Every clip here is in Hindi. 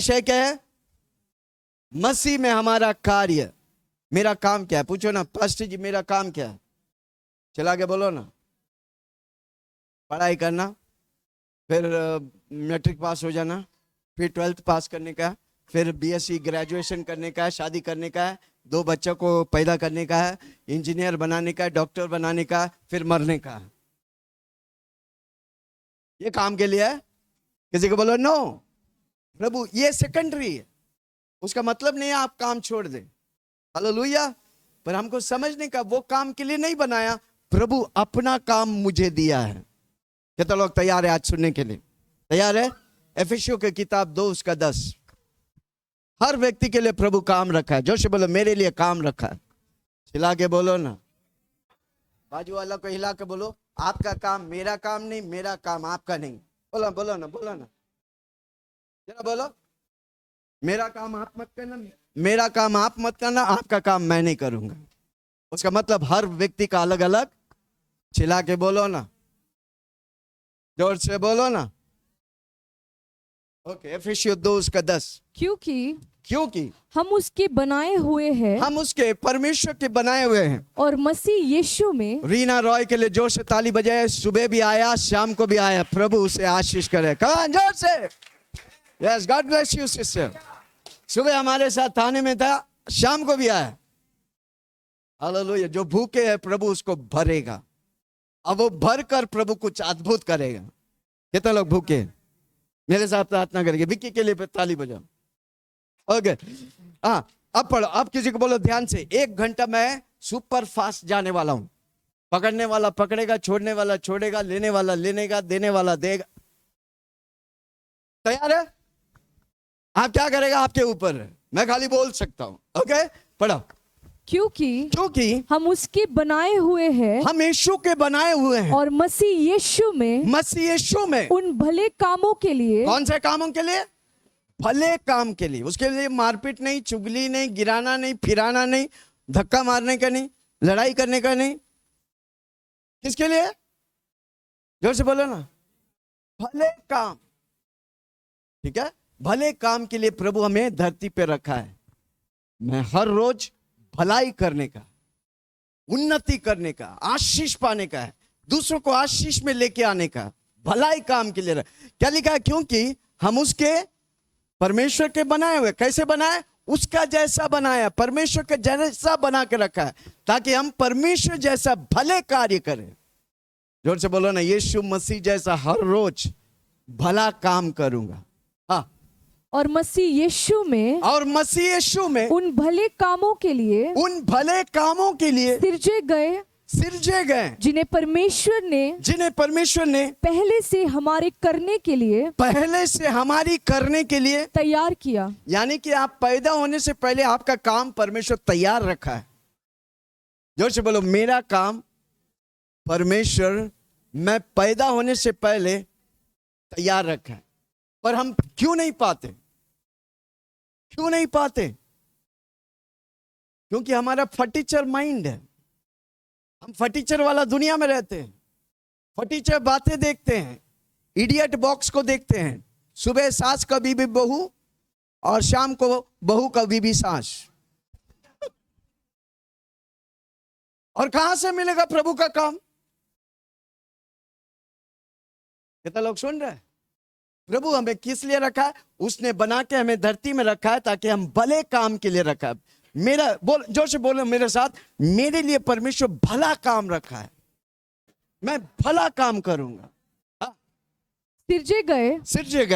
विषय क्या है? मसीह में हमारा कार्य। मेरा काम क्या है? पूछो ना पास्टर जी, मेरा काम क्या है? चला के बोलो ना। पढ़ाई करना, फिर मैट्रिक पास हो जाना, फिर 12th पास करने का, फिर बीएससी ग्रेजुएशन करने का है, शादी करने का है, 2 बच्चों को पैदा करने का है, इंजीनियर बनाने का है, डॉक्टर बनाने का है, फिर मरने का है। ये काम के लिए है? किसी को बोलो नो प्रभु, ये सेकेंडरी है। उसका मतलब नहीं है आप काम छोड़ दें। हालेलुया। पर हमको समझने का, वो काम के लिए नहीं बनाया, प्रभु अपना काम मुझे दिया है। कितना लोग तैयार है आज सुनने के लिए? तैयार है? एफिसियों की किताब 2:10। हर व्यक्ति के लिए प्रभु काम रखा है। जोश से बोलो, मेरे लिए काम रखा है। हिला के बोलो ना, बाजू वाला को हिला के बोलो, आपका काम मेरा काम नहीं, मेरा काम आपका नहीं। बोलो बोलो ना, बोलो ना, जरा बोलो। मेरा काम आप मत करना, मेरा काम आप मत करना, आपका काम मैं नहीं करूंगा। उसका मतलब हर व्यक्ति का अलग अलग। चिल्ला के बोलो ना, जोर से बोलो ना। ओके, एफिसियों 2:10। क्योंकि हम उसके बनाए हुए हैं, हम उसके परमेश्वर के बनाए हुए हैं। और मसीह यीशु में। रीना रॉय के लिए जोर से ताली बजाए। सुबह भी आया, शाम को भी आया। प्रभु उसे आशीष करे। कहाँ जोर से? Yes, God bless you sister. सुबह हमारे साथ थाने में था, शाम को भी आया। हालेलुया। जो भूखे है प्रभु उसको भरेगा। अब वो भर कर प्रभु कुछ अद्भुत करेगा। कितने लोग भूखे हैं? मेरे साथ प्रार्थना करेंगे। विक्की के लिए ताली बजाओ। ओके, हाँ, अब पढ़ो। अब किसी को बोलो ध्यान से, 1 घंटा मैं सुपर फास्ट जाने वाला हूं। पकड़ने वाला पकड़ेगा, छोड़ने वाला छोड़ेगा, लेने वाला लेनेगा, देने वाला देगा। तैयार है? आप क्या करेगा आपके ऊपर है, मैं खाली बोल सकता हूं। ओके, पढ़ो। क्योंकि हम उसके बनाए हुए हैं, हम यीशु के बनाए हुए हैं, और मसीह यीशु में उन भले कामों के लिए। कौन से कामों के लिए? भले काम के लिए। उसके लिए मारपीट नहीं, चुगली नहीं, गिराना नहीं, फिराना नहीं, धक्का मारने का नहीं, लड़ाई करने का नहीं। किसके लिए? जोर से बोलो ना, भले काम। ठीक है, भले काम के लिए प्रभु हमें धरती पे रखा है। मैं हर रोज भलाई करने का, उन्नति करने का, आशीष पाने का है, दूसरों को आशीष में लेके आने का, भलाई काम के लिए क्या लिखा है? क्योंकि हम उसके परमेश्वर के बनाए हुए। कैसे बनाए? उसका जैसा बनाया, परमेश्वर के जैसा बना के रखा है, ताकि हम परमेश्वर जैसा भले कार्य करें। जोर से बोलो ना, यीशु मसीह जैसा हर रोज भला काम करूंगा। हाँ, और मसीह यीशु में उन भले कामों के लिए सिरजे गए जिन्हें परमेश्वर ने पहले से हमारी करने के लिए तैयार किया। यानी कि आप पैदा होने से पहले आपका काम परमेश्वर तैयार रखा है। जोर से बोलो, मेरा काम परमेश्वर मैं पैदा होने से पहले तैयार रखा है। पर हम क्यों नहीं पाते? क्योंकि हमारा फटीचर माइंड है। हम फटीचर वाला दुनिया में रहते हैं। फटीचर बातें देखते हैं, इडियट बॉक्स को देखते हैं। सुबह सास का बीबी बहू, और शाम को बहू का बीबी सास। और कहां से मिलेगा प्रभु का काम? कितना लोग सुन रहे हैं? प्रभु हमें किस लिए रखा है? उसने बना के हमें धरती में रखा है, ताकि हम भले काम के लिए रखा है। मेरा बोल, जोर से बोलो मेरे साथ, मेरे लिए परमेश्वर भला काम रखा है। मैं भला काम करूंगा। सिरजे गए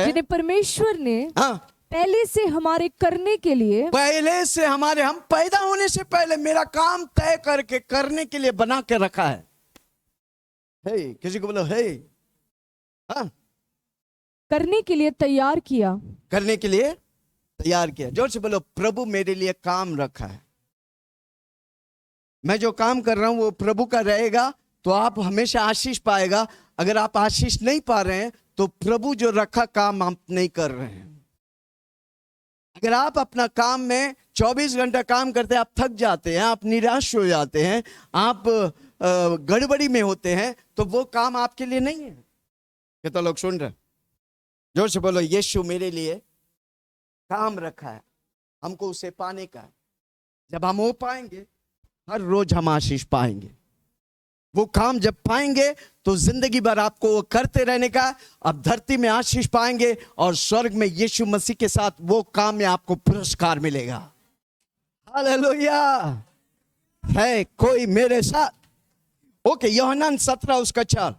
जिन्हें परमेश्वर ने पहले से हमारे करने के लिए, हम पैदा होने से पहले मेरा काम तय करके करने के लिए बना के रखा है। हे, किसी को बोलो हे। हाँ, करने के लिए तैयार किया। जोर से बोलो, प्रभु मेरे लिए काम रखा है। मैं जो काम कर रहा हूं वो प्रभु का रहेगा, तो आप हमेशा आशीष पाएगा। अगर आप आशीष नहीं पा रहे हैं तो प्रभु जो रखा काम आप नहीं कर रहे हैं। अगर आप अपना काम में 24 घंटा काम करते हैं, आप थक जाते हैं, आप निराश हो जाते हैं, आप गड़बड़ी में होते हैं, तो वो काम आपके लिए नहीं है। कितना लोग सुन रहे? जोर से बोलो, यीशु मेरे लिए काम रखा है, हमको उसे पाने का है। जब हम वो पाएंगे, हर रोज हम आशीष पाएंगे। वो काम जब पाएंगे तो जिंदगी भर आपको वो करते रहने का। अब धरती में आशीष पाएंगे और स्वर्ग में यीशु मसीह के साथ वो काम में आपको पुरस्कार मिलेगा। हालेलुया। है कोई मेरे साथ? ओके, यूहन्ना 17 उसका 4।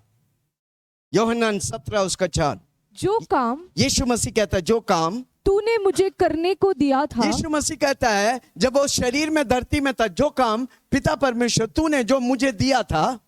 यूहन्ना 17 उसका 4। जो काम यीशु मसीह कहता है, जो काम तूने मुझे करने को दिया था, यीशु मसीह कहता है जब वो शरीर में धरती में था, जो काम पिता परमेश्वर तूने जो मुझे दिया था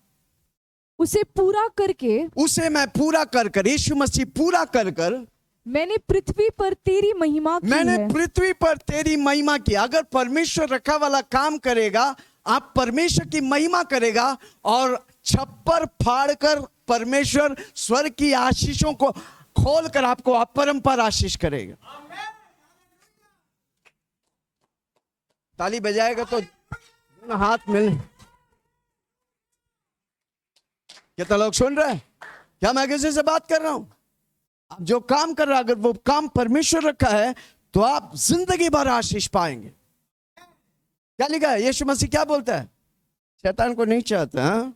उसे पूरा करके, उसे मैं पूरा कर कर, यीशु मसीह पूरा कर कर मैंने पृथ्वी पर तेरी महिमा की मैंने है। पृथ्वी पर तेरी महिमा की। अगर परमेश्वर रखा वाला काम करेगा, आप परमेश्वर की महिमा करेगा और छप्पर फाड़ कर परमेश्वर स्वर्ग की आशीषों को खोल कर आपको अपरंपार आशीष करेगा। ताली बजाएगा तो हाथ मिले। कितना लोग सुन रहे हैं? क्या मैं किसी से बात कर रहा हूं? आप जो काम कर रहा है, अगर वो काम परमेश्वर रखा है तो आप जिंदगी भर आशीष पाएंगे। क्या लिखा है? यीशु मसीह क्या बोलता है? शैतान को नहीं चाहता। हाँ?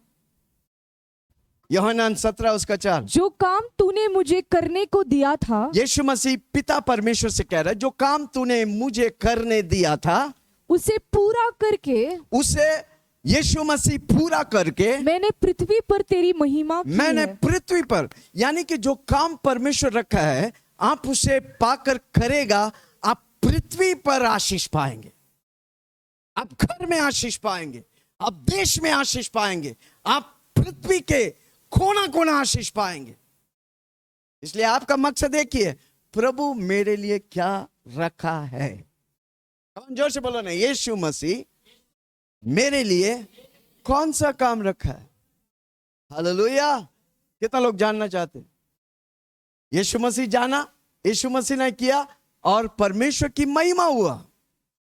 यूहन्ना 17 उसका 4। जो काम तूने मुझे करने को दिया था, यीशु मसीह पिता परमेश्वर से कह रहा है, जो काम तूने मुझे करने दिया था उसे पूरा करके, उसे यीशु मसीह पूरा करके मैंने पृथ्वी पर तेरी महिमा की मैंने है। पृथ्वी पर, यानी कि जो काम परमेश्वर रखा है आप उसे पाकर करेगा, आप पृथ्वी पर आशीष पाएंगे। आप घर में आशीष पाएंगे, आप देश में आशीष पाएंगे, आप पृथ्वी के कोना कोना आशीष पाएंगे। इसलिए आपका मकसद एक ही है, प्रभु मेरे लिए क्या रखा है। कौन जोर से बोलो ना, यीशु मसीह मेरे लिए कौन सा काम रखा है। हालेलुया। कितना लोग जानना चाहते हैं? यीशु मसीह जाना, यीशु मसीह ने किया और परमेश्वर की महिमा हुआ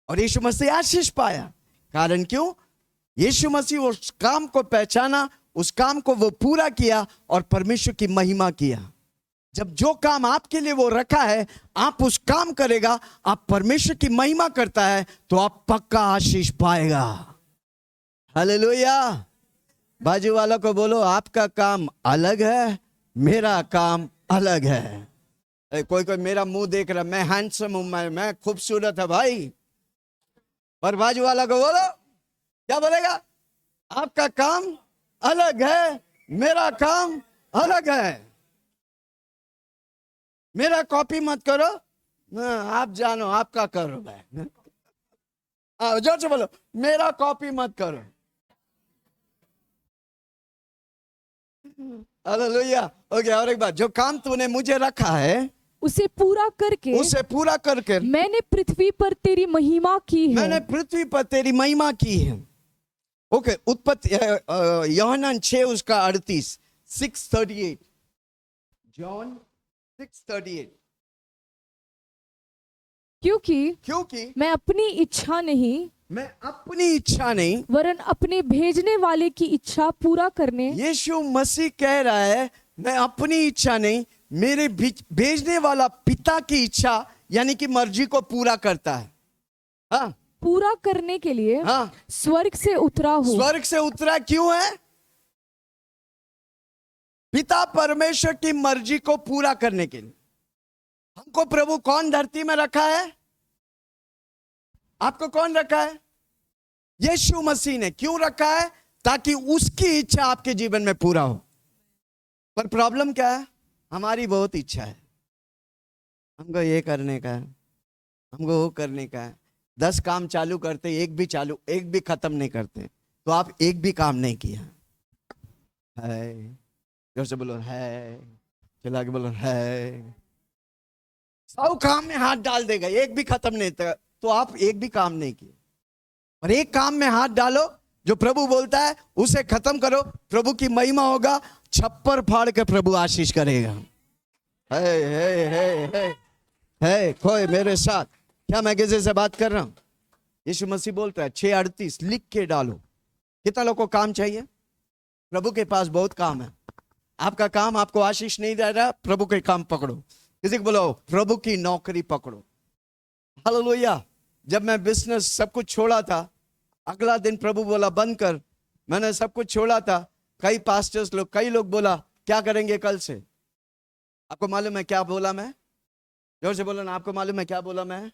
और यीशु मसीह आशीष पाया। कारण क्यों? यीशु मसीह उस काम को पहचाना, उस काम को वो पूरा किया और परमेश्वर की महिमा किया। जब जो काम आपके लिए वो रखा है आप उस काम करेगा, आप परमेश्वर की महिमा करता है तो आप पक्का आशीष पाएगा। हालेलुया। बाजू वालों को बोलो, आपका काम अलग है, मेरा काम अलग है। कोई कोई मेरा मुंह देख रहा, मैं हैंडसम हूं, मैं खूबसूरत है भाई। और बाजू वाला को बोलो, क्या बोलेगा? आपका काम अलग है, मेरा काम अलग है। मेरा कॉपी मत करो, आप जानो आपका करो भाई। जोर से बोलो, मेरा कॉपी मत करो। हालेलुया। ओके, और एक बात, जो काम तूने मुझे रखा है उसे पूरा करके मैंने पृथ्वी पर तेरी महिमा की है। मैंने पृथ्वी पर तेरी महिमा की है। ओके, उत्पत्ति यूहन्ना 6 उसका 38, 6:38, जॉन 6:38। क्योंकि मैं अपनी इच्छा नहीं वरन अपने भेजने वाले की इच्छा पूरा करने। यीशु मसीह कह रहा है, मैं अपनी इच्छा नहीं, मेरे भेजने वाला पिता की इच्छा यानी कि मर्जी को पूरा करता है। हाँ? पूरा करने के लिए हाँ? स्वर्ग से उतरा हूं। स्वर्ग से उतरा क्यों है? पिता परमेश्वर की मर्जी को पूरा करने के लिए। हमको प्रभु कौन धरती में रखा है? आपको कौन रखा है? यीशु मसीह ने। क्यों रखा है? ताकि उसकी इच्छा आपके जीवन में पूरा हो। पर प्रॉब्लम क्या है? हमारी बहुत इच्छा है, हमको ये करने का है, हमको वो करने का है। 10 काम चालू करते, एक भी खत्म नहीं करते, तो आप एक भी काम नहीं किया है। जोर से बोलो है, चला के बोलो है। 100 काम में हाथ डाल देगा, एक भी खत्म नहीं, तो आप एक भी काम नहीं किए। और एक काम में हाथ डालो जो प्रभु बोलता है, उसे खत्म करो, प्रभु की महिमा होगा, छप्पर फाड़ के प्रभु आशीष करेगा। है कोई मेरे साथ? क्या मैं किसी से बात कर रहा हूं? यीशु मसीह बोलता है 6:38, लिख के डालो। कितना लोगों को काम चाहिए? प्रभु के पास बहुत काम है। आपका काम आपको आशीष नहीं दे रहा, प्रभु के काम पकड़ो। किसी को बोलो, प्रभु की नौकरी पकड़ो। हालेलुया। जब मैं बिजनेस सब कुछ छोड़ा था, अगला दिन प्रभु बोला बंद कर, मैंने सब कुछ छोड़ा था। कई पास्टर्स लोग, कई लोग बोला क्या करेंगे कल से। आपको मालूम है क्या बोला मैं? जोर से बोलो ना, आपको मालूम है क्या बोला मैं?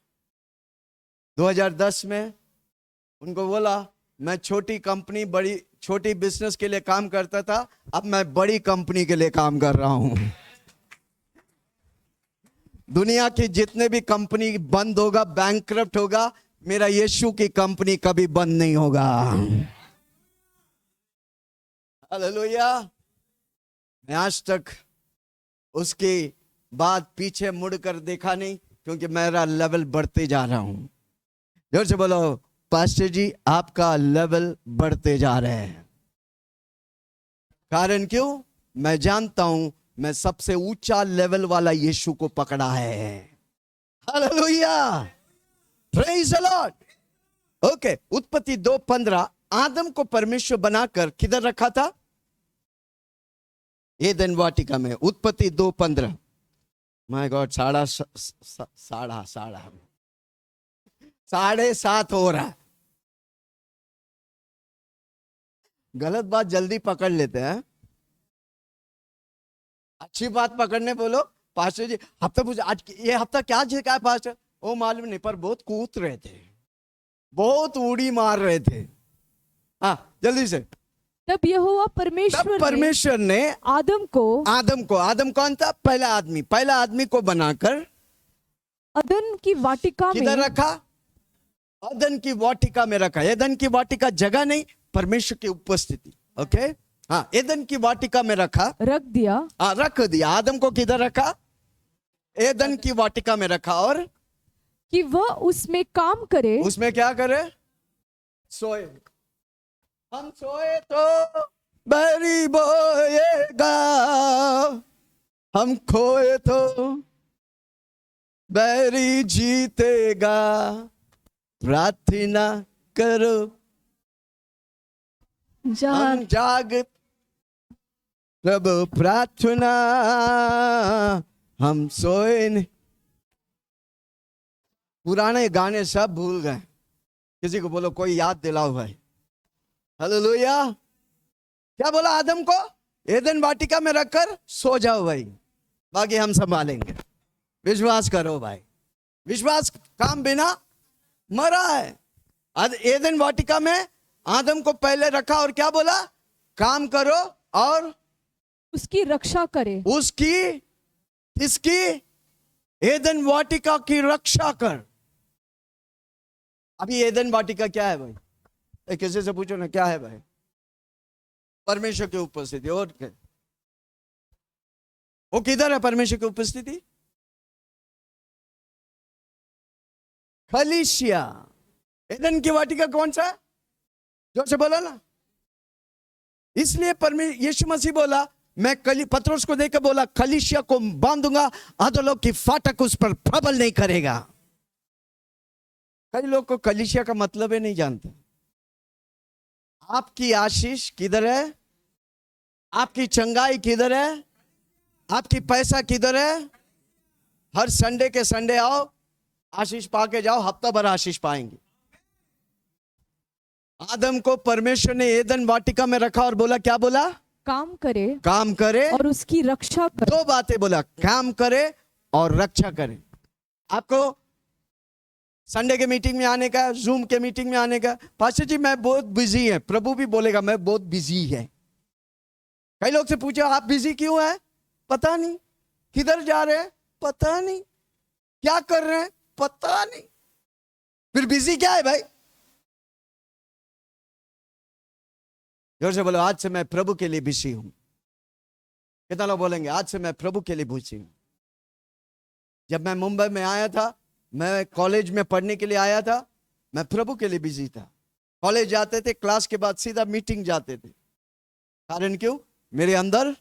2010 में उनको बोला मैं छोटी कंपनी, बड़ी छोटी बिजनेस के लिए काम करता था, अब मैं बड़ी कंपनी के लिए काम कर रहा हूं। दुनिया की जितने भी कंपनी बंद होगा, बैंकक्रप्ट होगा, मेरा यीशु की कंपनी कभी बंद नहीं होगा। हालेलुया। मैं आज तक उसकी बात पीछे मुड़कर देखा नहीं, क्योंकि मेरा लेवल बढ़ते जा रहा हूं। जोर से बोलो पास्टर जी, आपका लेवल बढ़ते जा रहे हैं। कारण क्यों? मैं जानता हूं मैं सबसे ऊंचा लेवल वाला यीशु को पकड़ा है। Hallelujah, praise the Lord. Okay, उत्पत्ति 2:15, आदम को परमेश्वर बनाकर किधर रखा था? एदन वाटिका में। उत्पत्ति 2:15। माय गॉड, साढ़े सात हो रहा है। गलत बात जल्दी पकड़ लेते हैं, अच्छी बात पकड़ने बोलो। पास्टर जी हफ्ता पूछा, आज ये हफ्ता क्या है पास्टर? वो मालूम नहीं, पर बहुत कूद रहे थे, बहुत उड़ी मार रहे थे। हाँ जल्दी से। तब यहोवा परमेश्वर ने आदम कौन था? पहला आदमी को बनाकर अदन की वाटिका में किधर रखा? अदन की वाटिका में रखा। एदन की वाटिका जगह नहीं, परमेश्वर की उपस्थिति। ओके, हाँ, एदन की वाटिका में रख दिया। आदम को किधर रखा? एदन की वाटिका में रखा, और कि वह उसमें काम करे। उसमें क्या करे? सोए। हम सोए तो बैरी बोएगा, हम खोए तो बैरी जीतेगा। प्रार्थना करो, हम जाग प्रभु, प्रार्थना हम सोए नहीं। पुराने गाने सब भूल गए। किसी को बोलो, कोई याद दिलाओ भाई। हालेलुया। क्या बोला आदम को? एदन वाटिका में रखकर सो जाओ भाई, बाकी हम संभालेंगे। विश्वास करो भाई, विश्वास काम बिना मरा है। एदन वाटिका में आदम को पहले रखा, और क्या बोला? काम करो और उसकी रक्षा करे। इसकी एदन वाटिका की रक्षा कर। अभी एदन वाटिका क्या है भाई? किसी से पूछो ना, क्या है भाई? परमेश्वर की उपस्थिति। और क्या? वो किधर है परमेश्वर की उपस्थिति? खलीसिया। एदन की वाटिका कौन सा? जो से बोला ना। इसलिए यीशु मसीह बोला, मैं पतरस को देकर बोला, खलीसिया को बांधूंगा, अधोलों की फाटक उस पर प्रबल नहीं करेगा। कई लोग को कलीसिया का मतलब ही नहीं जानते। आपकी आशीष किधर है? आपकी चंगाई किधर है? आपकी पैसा किधर है? हर संडे के संडे आओ, आशीष पाके जाओ, हफ्ता भर आशीष पाएंगे। आदम को परमेश्वर ने एदन वाटिका में रखा और बोला, क्या बोला? काम करे और उसकी रक्षा करे। दो बातें बोला, काम करे और रक्षा करे। आपको संडे के मीटिंग में आने का, जूम के मीटिंग में आने का, पास्टर जी मैं बहुत बिजी है, प्रभु भी बोलेगा मैं बहुत बिजी है। कई लोग से पूछो आप बिजी क्यों है? पता नहीं। किधर जा रहे हैं? पता नहीं। क्या कर रहे हैं? पता नहीं। फिर बिजी क्या है भाई? जोर से बोलो, आज से मैं प्रभु के लिए बिजी हूं। कितना लोग बोलेंगे आज से मैं प्रभु के लिए बिजी हूं? जब मैं मुंबई में आया था, मैं कॉलेज में पढ़ने के लिए आया था, मैं प्रभु के लिए बिजी था। कॉलेज जाते थे, क्लास के बाद सीधा मीटिंग जाते थे। कारण क्यों? मेरे अंदर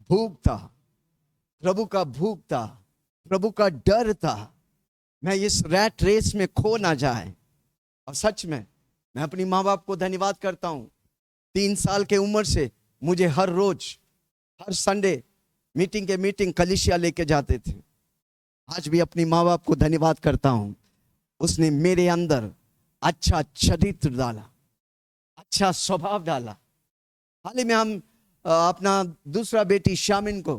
भूख था, प्रभु का भूख था, प्रभु का डर था, मैं इस रैट रेस में खो ना जाए। और सच में मैं अपनी माँ बाप को धन्यवाद करता हूं। 3 साल के उम्र से मुझे हर रोज, हर संडे मीटिंग कलीसिया लेके जाते थे। आज भी अपनी माँ बाप को धन्यवाद करता हूं। उसने मेरे अंदर अच्छा चरित्र डाला, अच्छा स्वभाव डाला। हाल ही में हम अपना दूसरा बेटी शामिन को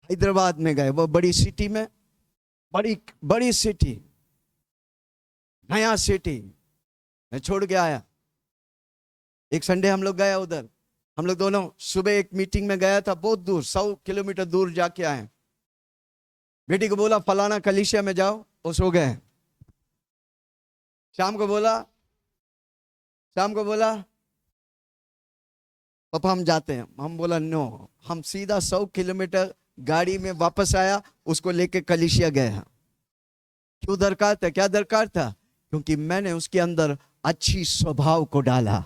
हैदराबाद में गए, वो बड़ी सिटी में, बड़ी बड़ी सिटी, नया सिटी, मैं छोड़ के आया। एक संडे हम लोग गए उधर, हम लोग दोनों सुबह एक मीटिंग में गया था, बहुत दूर, 100 किलोमीटर दूर जाके आए। बेटी को बोला फलाना कलीसिया में जाओ, वो सो गए। शाम को बोला पापा हम जाते हैं। हम बोला नो, हम सीधा 100 किलोमीटर गाड़ी में वापस आया, उसको लेके कलीसिया गए हैं। क्यों दरकार था? क्या दरकार था? क्योंकि मैंने उसके अंदर अच्छी स्वभाव को डाला,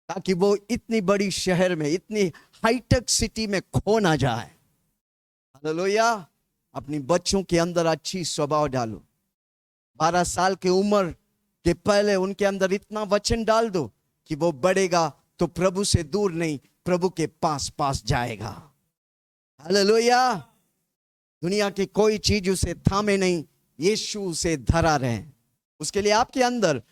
ताकि वो इतनी बड़ी शहर में, इतनी हाईटेक सिटी में खो ना जाए। हालेलुया। अपनी बच्चों के अंदर अच्छी स्वभाव डालो। 12 साल की उम्र के पहले उनके अंदर इतना वचन डाल दो कि वो बढ़ेगा तो प्रभु से दूर नहीं, प्रभु के पास जाएगा। हालेलुया। दुनिया की कोई चीज उसे थामे नहीं, यीशु उसे धरा रहे। उसके लिए आपके अंदर,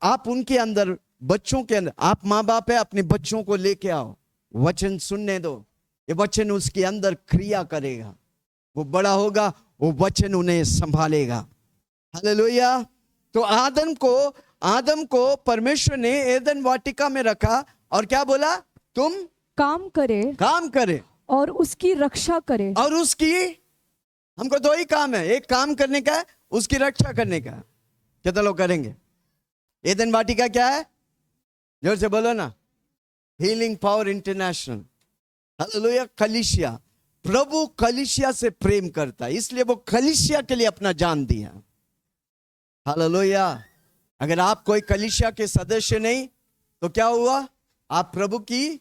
आप उनके अंदर, बच्चों के अंदर, आप माँ बाप है, अपने बच्चों को लेके आओ, वचन सुनने दो। ये वचन उसके अंदर क्रिया करेगा, वो बड़ा होगा, वो वचन उन्हें संभालेगा। हालेलुया। तो आदम को परमेश्वर ने एदन वाटिका में रखा और क्या बोला? तुम काम करे और उसकी रक्षा करे। और उसकी, हमको दो ही काम है, एक काम करने का है, उसकी रक्षा करने का। कितने लोग करेंगे? एदन वाटिका क्या है? जोर से बोलो ना। Healing power international. हालेलुया। कलीसिया, प्रभु कलीसिया से प्रेम करता है, इसलिए वो कलीसिया के लिए अपना जान दिया। हालेलुया। अगर आप कोई कलीसिया के सदस्य नहीं तो क्या हुआ? आप प्रभु की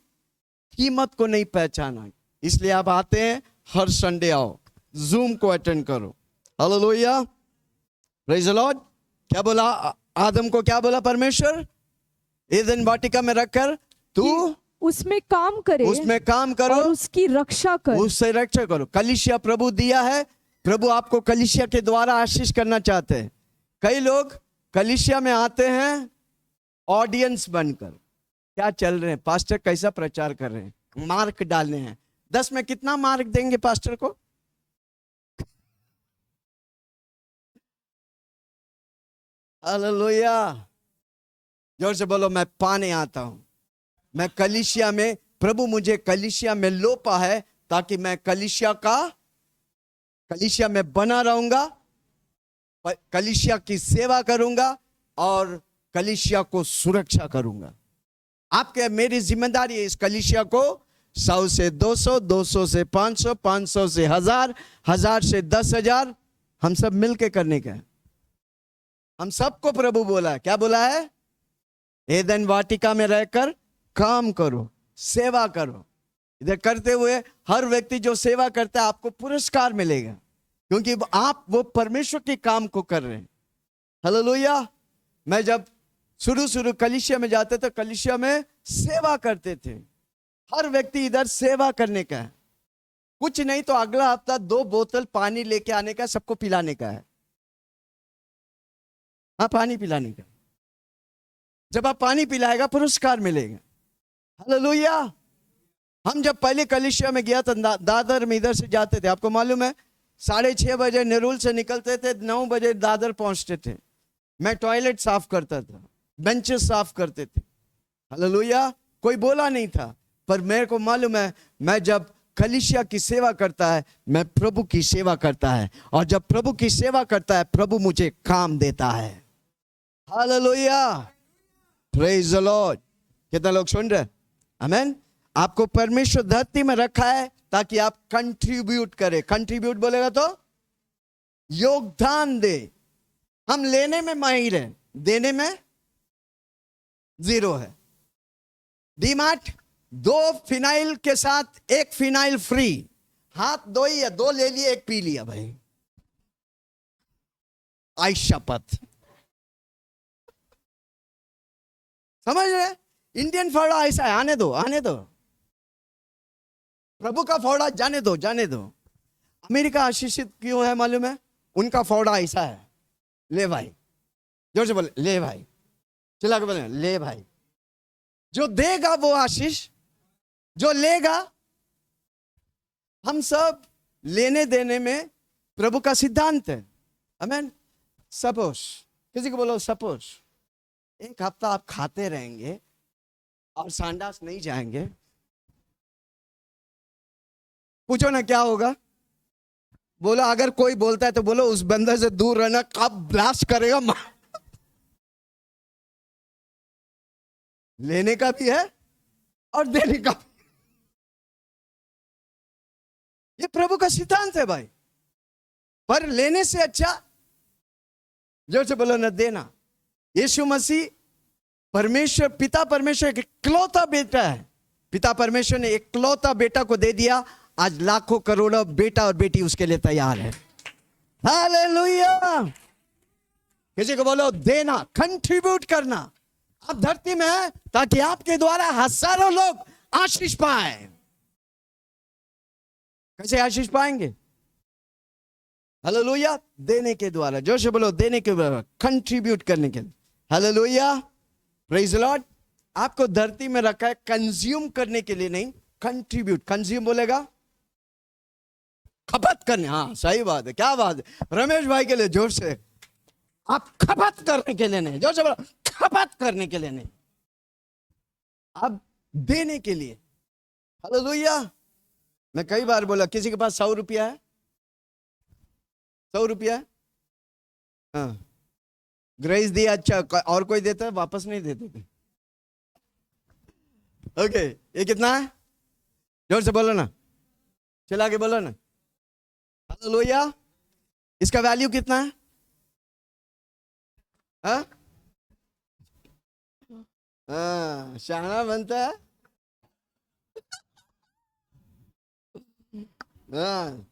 कीमत को नहीं पहचाना। इसलिए आप आते हैं, हर संडे आओ, जूम को अटेंड करो। हालेलुया। Praise the Lord. क्या बोला आदम को? क्या बोला परमेश्वर? एदन वाटिका में रखकर तू उसमें काम करो और उसकी रक्षा कर। उससे रक्षा करो। कलीसिया प्रभु दिया है, प्रभु आपको कलीसिया के द्वारा आशीष करना चाहते हैं। कई लोग कलीसिया में आते हैं ऑडियंस बनकर, क्या चल रहे हैं, पास्टर कैसा प्रचार कर रहे हैं, मार्क डालने हैं। 10 में कितना मार्क देंगे पास्टर को? हालेलुया। जोर से बोलो, मैं पाने आता हूं। मैं कलीसिया में, प्रभु मुझे कलीसिया में लोपा है ताकि मैं कलीसिया में बना रहूंगा, कलीसिया की सेवा करूंगा और कलीसिया को सुरक्षा करूंगा। आपके मेरी जिम्मेदारी है इस कलीसिया को 100 से 200, 200 से 500, 500 से 1000, 1000 से 10,000, हम सब मिलके करने का है। हम सबको प्रभु बोला है, क्या बोला है? एदन वाटिका में रहकर काम करो, सेवा करो। इधर करते हुए हर व्यक्ति जो सेवा करता है आपको पुरस्कार मिलेगा, क्योंकि आप वो परमेश्वर के काम को कर रहे हैं। हालेलुया। मैं जब शुरू कलीसिया में जाते थे, कलीसिया में सेवा करते थे। हर व्यक्ति इधर सेवा करने का है, कुछ नहीं तो अगला हफ्ता 2 बोतल पानी लेके आने का, सबको पिलाने का है। हाँ, पानी पिलाने का। जब आप पानी पिलाएगा पुरस्कार मिलेगा। हालेलुया। हम जब पहले कलीसिया में गया था, दादर में इधर से जाते थे, आपको मालूम है 6:30 बजे नेरुल से निकलते थे, 9 बजे दादर पहुंचते थे। मैं टॉयलेट साफ करता था, बेंचेस साफ करते थे। हालेलुया। कोई बोला नहीं था, पर मेरे को मालूम है, मैं जब कलीसिया की सेवा करता है, मैं प्रभु की सेवा करता है, और जब प्रभु की सेवा करता है, प्रभु मुझे काम देता है। हालेलुया। Praise the Lord. कितना लोग सुन रहे? आमेन। आपको परमेश्वर धरती में रखा है ताकि आप कंट्रीब्यूट करें। कंट्रीब्यूट बोलेगा तो योगदान दे। हम लेने में माहिर हैं, देने में 0 है। डीमार्ट 2 फिनाइल के साथ 1 फिनाइल फ्री। हाथ 2 ही है, 2 ले लिए, 1 पी लिया भाई। आई शपथ। समझ रहे? इंडियन फावड़ा ऐसा है, आने दो, आने दो। प्रभु का फावड़ा जाने दो, जाने दो। अमेरिका आशीषित क्यों है मालूम है? उनका फावड़ा ऐसा है, ले भाई, जोर से बोले ले भाई, चिल्ला के बोले ले भाई। जो देगा वो आशीष, जो लेगा, हम सब लेने देने में प्रभु का सिद्धांत है। आमेन। सपोज, किसी को बोलो सपोज एक हफ्ता आप खाते रहेंगे और संडास नहीं जाएंगे, पूछो ना क्या होगा। बोलो अगर कोई बोलता है तो बोलो उस बंदे से दूर रहना, कब ब्लास्ट करेगा। लेने का भी है और देने का भी। ये प्रभु का सिद्धांत है भाई। पर लेने से अच्छा, जोर से बोलो ना, देना। यीशु मसीह परमेश्वर, पिता परमेश्वर का इकलौता बेटा है। पिता परमेश्वर ने इकलौता बेटा को दे दिया। आज लाखों करोड़ों बेटा और बेटी उसके लिए तैयार है। हालेलुया। किसी को बोलो देना, कंट्रीब्यूट करना। आप धरती में हैं ताकि आपके द्वारा हजारों लोग आशीष पाए। कैसे आशीष पाएंगे? हालेलुया, देने के द्वारा। जोर से बोलो देने के द्वारा, कंट्रीब्यूट करने के लिए। Hallelujah, praise the Lord. आपको धरती में रखा है कंज्यूम करने के लिए नहीं, कंट्रीब्यूट। कंज्यूम बोलेगा खपत करने। हाँ सही बात है, क्या बात है रमेश भाई के लिए। जोर से, आप खपत करने के लिए नहीं, जोर से बोलो खपत करने के लिए नहीं, आप देने के लिए। हालेलुया। मैं कई बार बोला, किसी के पास 100 रुपया है? 100 रुपया है? हाँ, ग्रेस दिया, अच्छा, और कोई देता है? वापस नहीं देते थे। ओके, ये कितना है? जोर से बोलो ना, चला के बोलो ना। हालेलुया। इसका वैल्यू कितना है? हाँ, शाना बनता है। हाँ,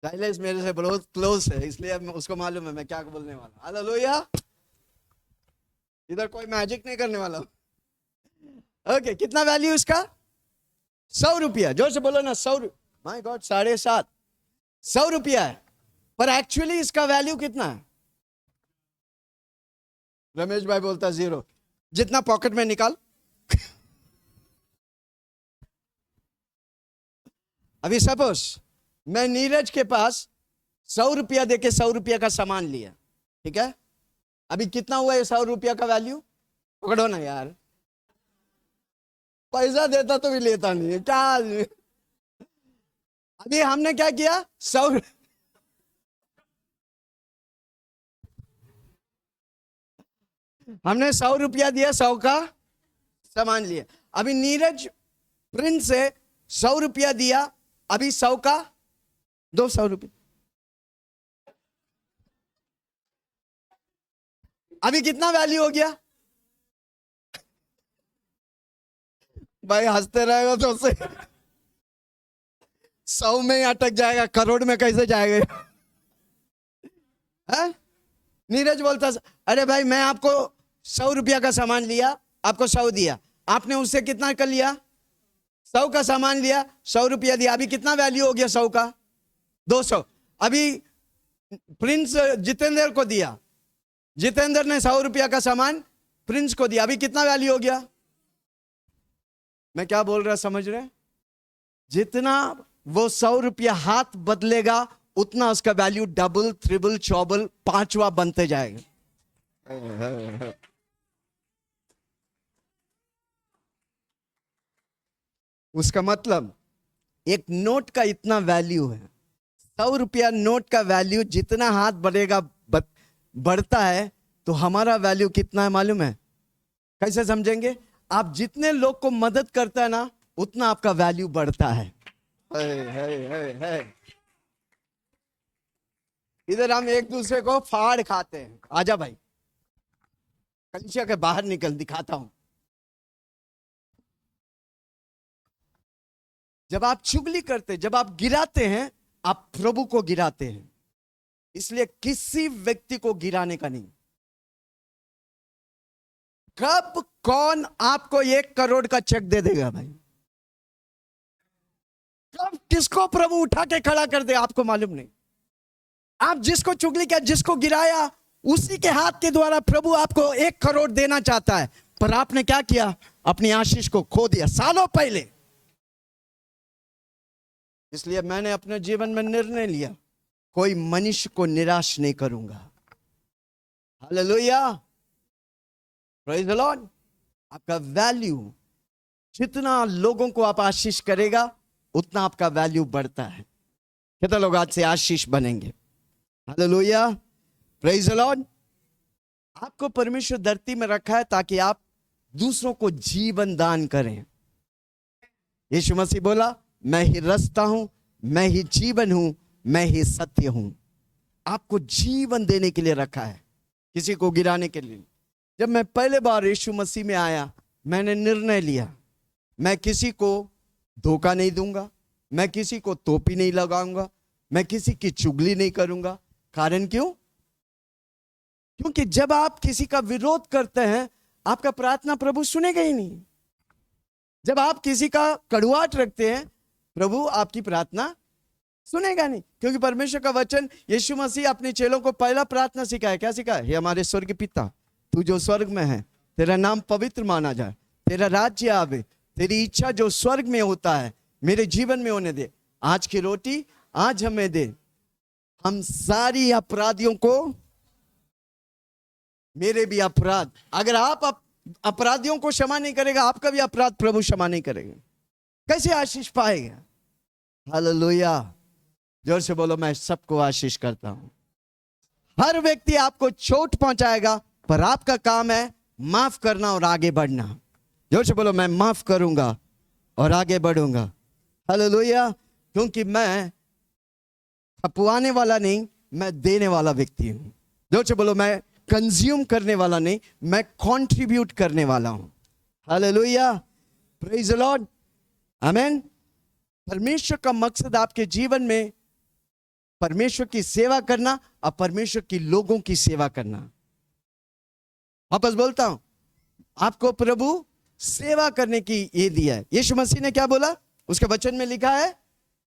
साइलेंस मेरे से बहुत क्लोज है, इसलिए उसको मालूम है मैं क्या बोलने वाला। हालेलुया। इधर कोई मैजिक नहीं करने वाला। ओके, कितना वैल्यू इसका? 100 रुपया। जोर से बोलो ना, 100। माय गॉड, 7.5 100 रुपया है, पर एक्चुअली इसका वैल्यू कितना है? रमेश भाई बोलता 0। जितना पॉकेट में निकाल। अभी सपोज मैं नीरज के पास 100 रुपया देके 100 रुपया का सामान लिया, ठीक है? अभी कितना हुआ ये 100 रुपया का वैल्यू? पकड़ो ना यार, पैसा देता तो भी लेता नहीं है क्या। अभी हमने क्या किया? 100 हमने 100 रुपया दिया, 100 का सामान लिया। अभी नीरज प्रिंस से 100 रुपया दिया, अभी 100 का 200 रुपया। अभी कितना वैल्यू हो गया? भाई हंसते रहेगा तो उससे 100 में ही अटक जाएगा, करोड़ में कैसे जाएगा? है? नीरज बोलता, अरे भाई मैं आपको 100 रुपया का सामान लिया, आपको 100 दिया, आपने उससे कितना कर लिया? 100 का सामान लिया, 100 रुपया दिया, अभी कितना वैल्यू हो गया 100 का? 200। अभी प्रिंस जितेंद्र को दिया, जितेंद्र ने 100 रुपया का सामान प्रिंस को दिया, अभी कितना वैल्यू हो गया? मैं क्या बोल रहा समझ रहे? जितना वो 100 रुपया हाथ बदलेगा उतना उसका वैल्यू डबल, ट्रिपल, चौबल, 5वां बनते जाएगा। उसका मतलब एक नोट का इतना वैल्यू है। 100 रुपया नोट का वैल्यू जितना हाथ बढ़ेगा बढ़ता है, तो हमारा वैल्यू कितना है मालूम है? कैसे समझेंगे? आप जितने लोग को मदद करता है ना, उतना आपका वैल्यू बढ़ता है। इधर हम एक दूसरे को फाड़ खाते हैं। आजा भाई, कलिसिया के बाहर निकल, दिखाता हूं। जब आप चुगली करते, जब आप गिराते हैं, आप प्रभु को गिराते हैं। इसलिए किसी व्यक्ति को गिराने का नहीं। कब कौन आपको 1 करोड़ का चेक दे देगा भाई? कब किसको प्रभु उठा के खड़ा कर दे आपको मालूम नहीं। आप जिसको चुगली किया, जिसको गिराया, उसी के हाथ के द्वारा प्रभु आपको 1 करोड़ देना चाहता है, पर आपने क्या किया? अपनी आशीष को खो दिया सालों पहले। इसलिए मैंने अपने जीवन में निर्णय लिया, कोई मनुष्य को निराश नहीं करूंगा। Hallelujah, praise the Lord. आपका वैल्यू, जितना लोगों को आप आशीष करेगा उतना आपका वैल्यू बढ़ता है। कितने लोग आज से आशीष बनेंगे? Hallelujah, praise the Lord. आपको परमेश्वर धरती में रखा है ताकि आप दूसरों को जीवन दान करें। यीशु मसीह बोला, मैं ही रास्ता हूं, मैं ही जीवन हूं, मैं ही सत्य हूं। आपको जीवन देने के लिए रखा है, किसी को गिराने के लिए। जब मैं पहले बार यीशु मसीह में आया, मैंने निर्णय लिया, मैं किसी को धोखा नहीं दूंगा, मैं किसी को टोपी नहीं लगाऊंगा, मैं किसी की चुगली नहीं करूंगा। कारण क्यों? क्योंकि जब आप किसी का विरोध करते हैं, आपका प्रार्थना प्रभु सुनेगा ही नहीं। जब आप किसी का कड़ुआहट रखते हैं, प्रभु आपकी प्रार्थना सुनेगा नहीं। क्योंकि परमेश्वर का वचन, यीशु मसीह अपने चेलों को पहला प्रार्थना सिखाया। क्या सिखाया? हे हमारे स्वर्ग पिता, तू जो स्वर्ग में है, तेरा नाम पवित्र माना जाए, तेरा राज्य आवे, तेरी इच्छा जो स्वर्ग में होता है मेरे जीवन में होने दे। आज की रोटी आज हमें दे। हम सारी अपराधियों को, मेरे भी अपराध, अगर आप अपराधियों को क्षमा नहीं करेगा, आपका भी अपराध प्रभु क्षमा नहीं करेगा। कैसे आशीष पाएगा? हालेलुया, जोर से बोलो, मैं सबको आशीष करता हूं। हर व्यक्ति आपको चोट पहुंचाएगा, पर आपका काम है माफ करना और आगे बढ़ना। जोर से बोलो, मैं माफ करूंगा और आगे बढ़ूंगा। हालेलुया, क्योंकि मैं खपुआने वाला नहीं, मैं देने वाला व्यक्ति हूं। जोर से बोलो, मैं कंज्यूम करने वाला नहीं, मैं कंट्रीब्यूट करने वाला हूं। हालेलुया, प्रेज द लॉर्ड, आमेन। परमेश्वर का मकसद आपके जीवन में परमेश्वर की सेवा करना और परमेश्वर की लोगों की सेवा करना। वापस बोलता हूं, आपको प्रभु सेवा करने की ये दिया है। यीशु मसीह ने क्या बोला? उसके वचन में लिखा है,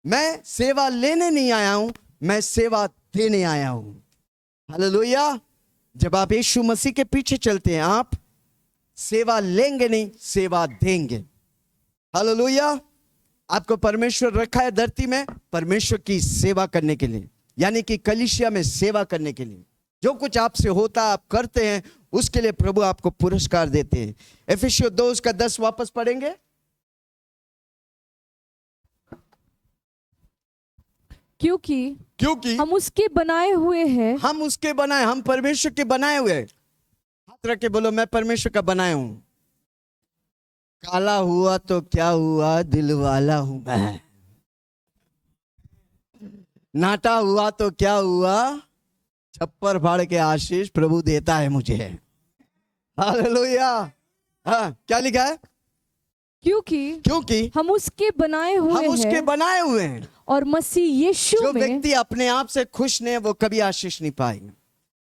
मैं सेवा लेने नहीं आया हूं, मैं सेवा देने आया हूं। हालेलुया, जब आप यीशु मसीह के पीछे चलते हैं, आप सेवा लेंगे नहीं, सेवा देंगे। हालेलुया, आपको परमेश्वर रखा है धरती में परमेश्वर की सेवा करने के लिए, यानी कि कलीसिया में सेवा करने के लिए। जो कुछ आपसे होता आप करते हैं, उसके लिए प्रभु आपको पुरस्कार देते हैं। एफिसियों 2:10 वापस पढ़ेंगे। क्योंकि हम उसके बनाए हुए हैं। हम उसके बनाए, हम परमेश्वर के बनाए हुए। हाथ रख के बोलो, मैं परमेश्वर का बनाया हूं। काला हुआ तो क्या हुआ, दिल वाला हूं मैं। नाटा हुआ तो क्या हुआ, छप्पर फाड़ के आशीष प्रभु देता है मुझे। हालेलुया। हाँ, क्या लिखा है? क्योंकि हम उसके बनाए हुए हैं। हम उसके बनाए हुए हैं। और मसीह यीशु जो में। व्यक्ति अपने आप से खुश नहीं है, वो कभी आशीष नहीं पाएगा।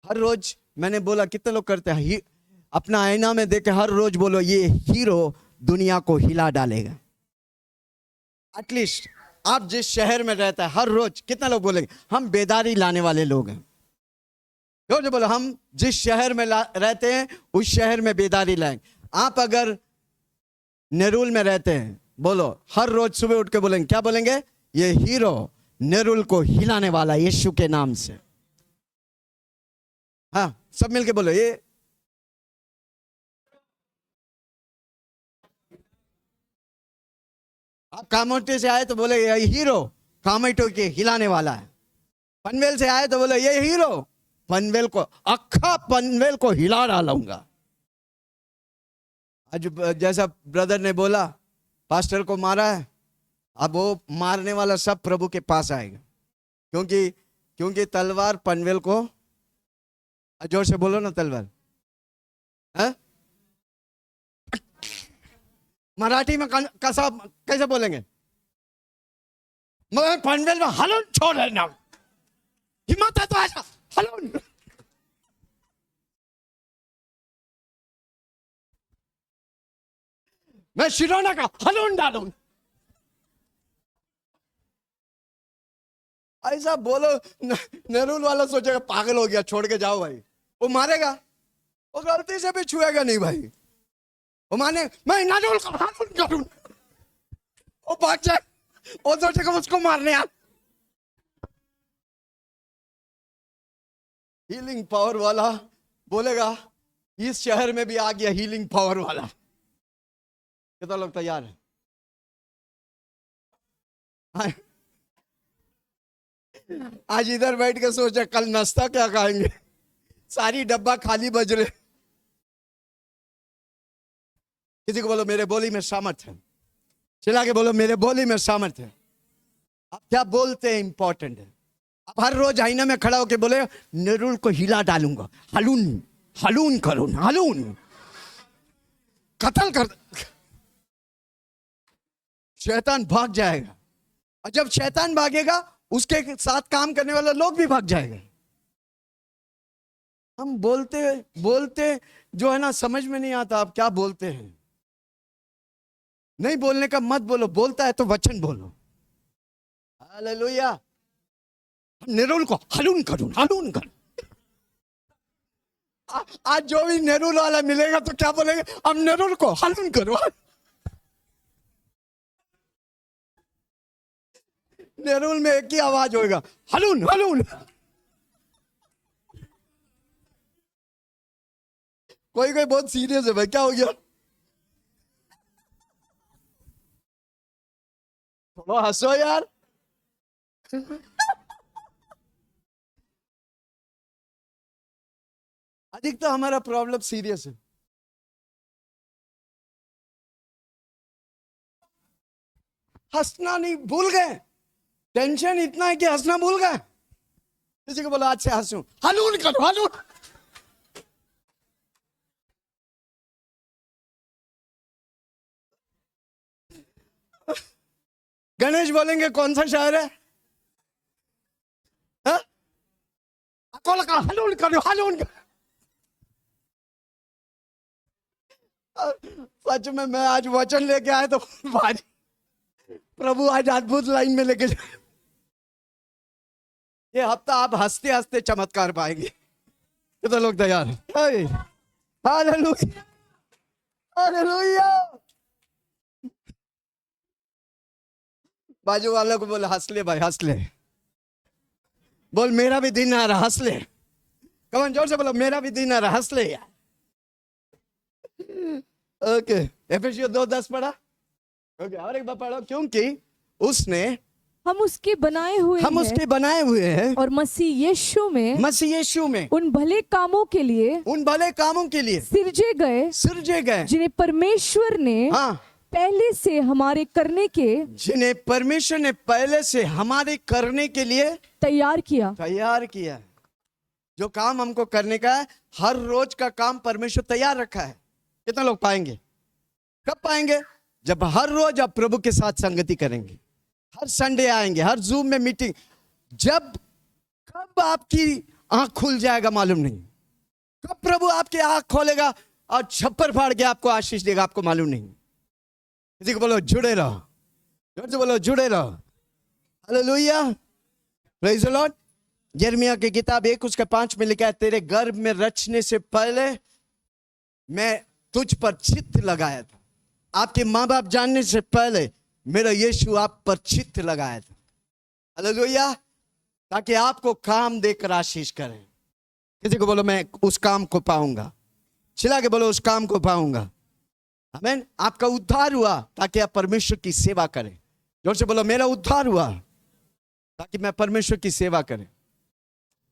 हर रोज, मैंने बोला कितने लोग करते हैं, अपना आईना में देख के हर रोज बोलो, ये हीरो दुनिया को हिला डालेगा। एटलीस्ट आप जिस शहर में रहता है, हर रोज कितना लोग बोलेंगे, हम बेदारी लाने वाले लोग हैं। जो बोलो, हम जिस शहर में रहते हैं उस शहर में बेदारी लाएंगे। आप अगर नेरुल में रहते हैं, बोलो, हर रोज सुबह उठ के बोलेंगे, क्या बोलेंगे? ये हीरो नेरुल को हिलाने वाला यीशु के नाम से। हाँ, सब मिलके बोलो, ये आप कामोटे से आए तो बोले ये हीरो कामेटो के हिलाने वाला है। पनवेल से आए तो बोले ये हीरो पनवेल को, अक्खा पनवेल को हिला डालूंगा। आज जैसा ब्रदर ने बोला, पास्टर को मारा है, अब वो मारने वाला सब प्रभु के पास आएगा। क्योंकि तलवार पनवेल को, जोर से बोलो ना, तलवार है? मराठी में कैसा कैसे बोलेंगे? मैं पनवेल में हलून छोड़ लेना, हिम्मत है तो ऐसा हलून। मैं शिरोना का हलून डालूं, ऐसा बोलो। नेहरू वाला सोचेगा पागल हो गया, छोड़ के जाओ भाई। वो मारेगा, वो गलती से भी छुएगा नहीं भाई। वो माने मैं नाडोल करूं, वो भाग जाए, वो सोचेगा उसको मारने यार। हीलिंग पावर वाला बोलेगा इस शहर में भी आ गया हीलिंग पावर वाला। कितना लोग तैयार है? आज इधर बैठ के सोचा कल नाश्ता क्या खाएंगे, सारी डब्बा खाली बज रहे। किसी को बोलो मेरे बोली में सामर्थ है, चिल्ला के बोलो मेरे बोली में सामर्थ है। आप क्या बोलते हैं इंपॉर्टेंट है। आप हर रोज आईना में खड़ा होकर बोले नेरुल को हिला डालूंगा, हलून हलून करूं, हलून कत्ल कर, शैतान भाग जाएगा। और जब शैतान भागेगा उसके साथ काम करने वाले लोग भी भाग जाएंगे। हम बोलते बोलते जो है ना समझ में नहीं आता आप क्या बोलते हैं। नहीं बोलने का मत बोलो, बोलता है तो वचन बोलो। हालेलुया। नेरुल को हलून करूं, हलून करूं। आज जो भी नेरुल वाला मिलेगा तो क्या बोलेंगे, हम नेरुल को हलून करो। नेरुल में एक ही आवाज होगा, हलून हलून। कोई कोई बहुत सीरियस है भाई, क्या हो गया? थोड़ा हंसो यार। अधिक तो हमारा प्रॉब्लम सीरियस है। हंसना नहीं भूल गए, टेंशन इतना है कि हंसना भूल गए। किसी को बोलो आज से हंसू, हलून करो, हलून। गणेश बोलेंगे कौन सा शहर है? हाँ? अकोला का हलून करो, हलून करो। सच में मैं आज वचन लेके आया तो भारी प्रभु आज अद्भुत लाइन में लेके जाए। ये हफ्ता आप हंसते हंसते चमत्कार पाएंगे। कितने लोग तैयार हैं? Hallelujah, hallelujah. बाजू वालों को बोल हंस ले भाई, हंस ले। बोल मेरा भी दिन आ रहा, हंस ले। कमन जोर से बोलो मेरा भी दिन आ रहा, हंस ले यार। ओके, एफेसियों 2:10 पढ़ा। ओके, और एक बार पढ़ो। क्योंकि उसने हम उसके बनाए हुए हम हैं उसके बनाए हुए हैं और मसीह यीशु में उन भले कामों के लिए सिरजे गए जिन्हें परमेश्वर ने हाँ, पहले से हमारे करने के जिन्हें परमेश्वर ने पहले से हमारे करने के लिए तैयार किया। जो काम हमको करने का है, हर रोज का काम परमेश्वर तैयार रखा है। कितने लोग पाएंगे? कब पाएंगे? जब हर रोज आप प्रभु के साथ संगति करेंगे, हर संडे आएंगे, हर जूम में मीटिंग। जब कब आपकी आंख खुल जाएगा मालूम नहीं, कब प्रभु आपकी आंख खोलेगा और छप्पर फाड़ के आपको आशीष देगा आपको मालूम नहीं। किसी को बोलो जुड़े रहो, जोर से बोलो जुड़े रहो। Hallelujah, praise the Lord. यिर्मयाह की किताब 1:5 में लिखा है, तेरे गर्भ में रचने से पहले मैं तुझ पर चित्त लगाया था। आपके माँ बाप जानने से पहले मेरा यीशु आप पर चित्त लगाया था। हालेलुया, ताकि आपको काम देकर आशीष करें। किसी को बोलो मैं उस काम को पाऊंगा। चिल्ला के बोलो उस काम को पाऊंगा। आमीन। आपका उद्धार हुआ ताकि आप परमेश्वर की सेवा करें। जोर से बोलो मेरा उद्धार हुआ ताकि मैं परमेश्वर की सेवा करें।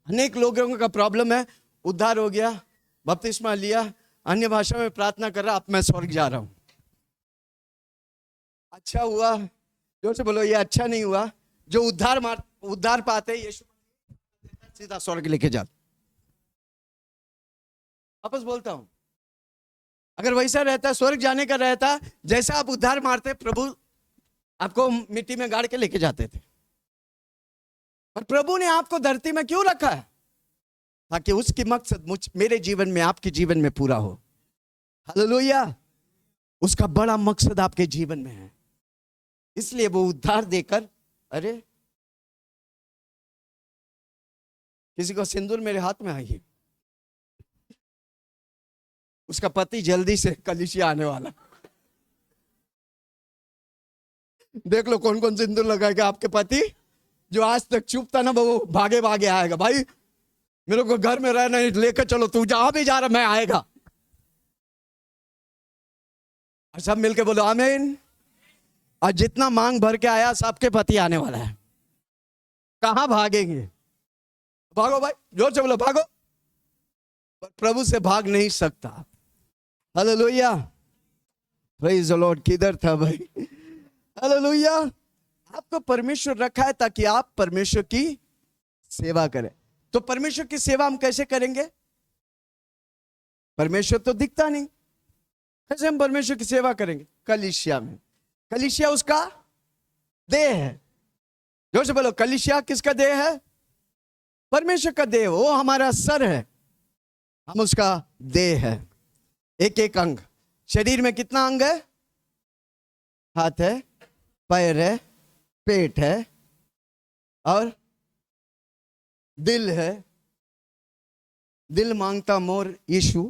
अनेक लोगों का प्रॉब्लम है, उद्धार हो गया, बपतिस्मा लिया, अन्य भाषा में प्रार्थना कर रहा, अब मैं स्वर्ग जा रहा हूं। अच्छा हुआ? जोर से बोलो ये अच्छा नहीं हुआ। जो उद्धार पाते यीशु सीधा स्वर्ग लेके जाते। वापस बोलता हूं, अगर वैसा रहता, स्वर्ग जाने का रहता, जैसा आप उद्धार मारते प्रभु आपको मिट्टी में गाड़ के लेके जाते थे। और प्रभु ने आपको धरती में क्यों रखा है? ताकि उसकी मकसद मेरे जीवन में, आपके जीवन में पूरा हो। हालेलुया, उसका बड़ा मकसद आपके जीवन में है, इसलिए वो उद्धार देकर। अरे किसी को सिंदूर मेरे हाथ में आई है, उसका पति जल्दी से कलीसिया आने वाला। देख लो कौन कौन सिंदूर लगाएगा आपके पति। जो आज तक चुप था ना वो भागे भागे आएगा, भाई मेरे को घर में रहना नहीं, लेकर चलो, तू जहां भी जा रहा मैं आएगा। और सब मिलके बोलो आमीन। और जितना मांग भर के आया सबके पति आने वाला है। कहां भागेंगे? भागो भाई, जोर से बोलो भागो। पर प्रभु से भाग नहीं सकता। Hallelujah, praise the Lord. किधर था भाई? हालेलुया। आपको परमेश्वर रखा है ताकि आप परमेश्वर की सेवा करें। तो परमेश्वर की सेवा हम कैसे करेंगे? परमेश्वर तो दिखता नहीं, कैसे हम परमेश्वर की सेवा करेंगे? कलीसिया में। कलीसिया उसका देह है। जोर से बोलो, कलीसिया किसका देह है? परमेश्वर का देह। वो हमारा सर है, हम उसका देह है। एक एक अंग। शरीर में कितना अंग है? हाथ है, पैर है, पेट है और दिल है। दिल मांगता मोर यीशु।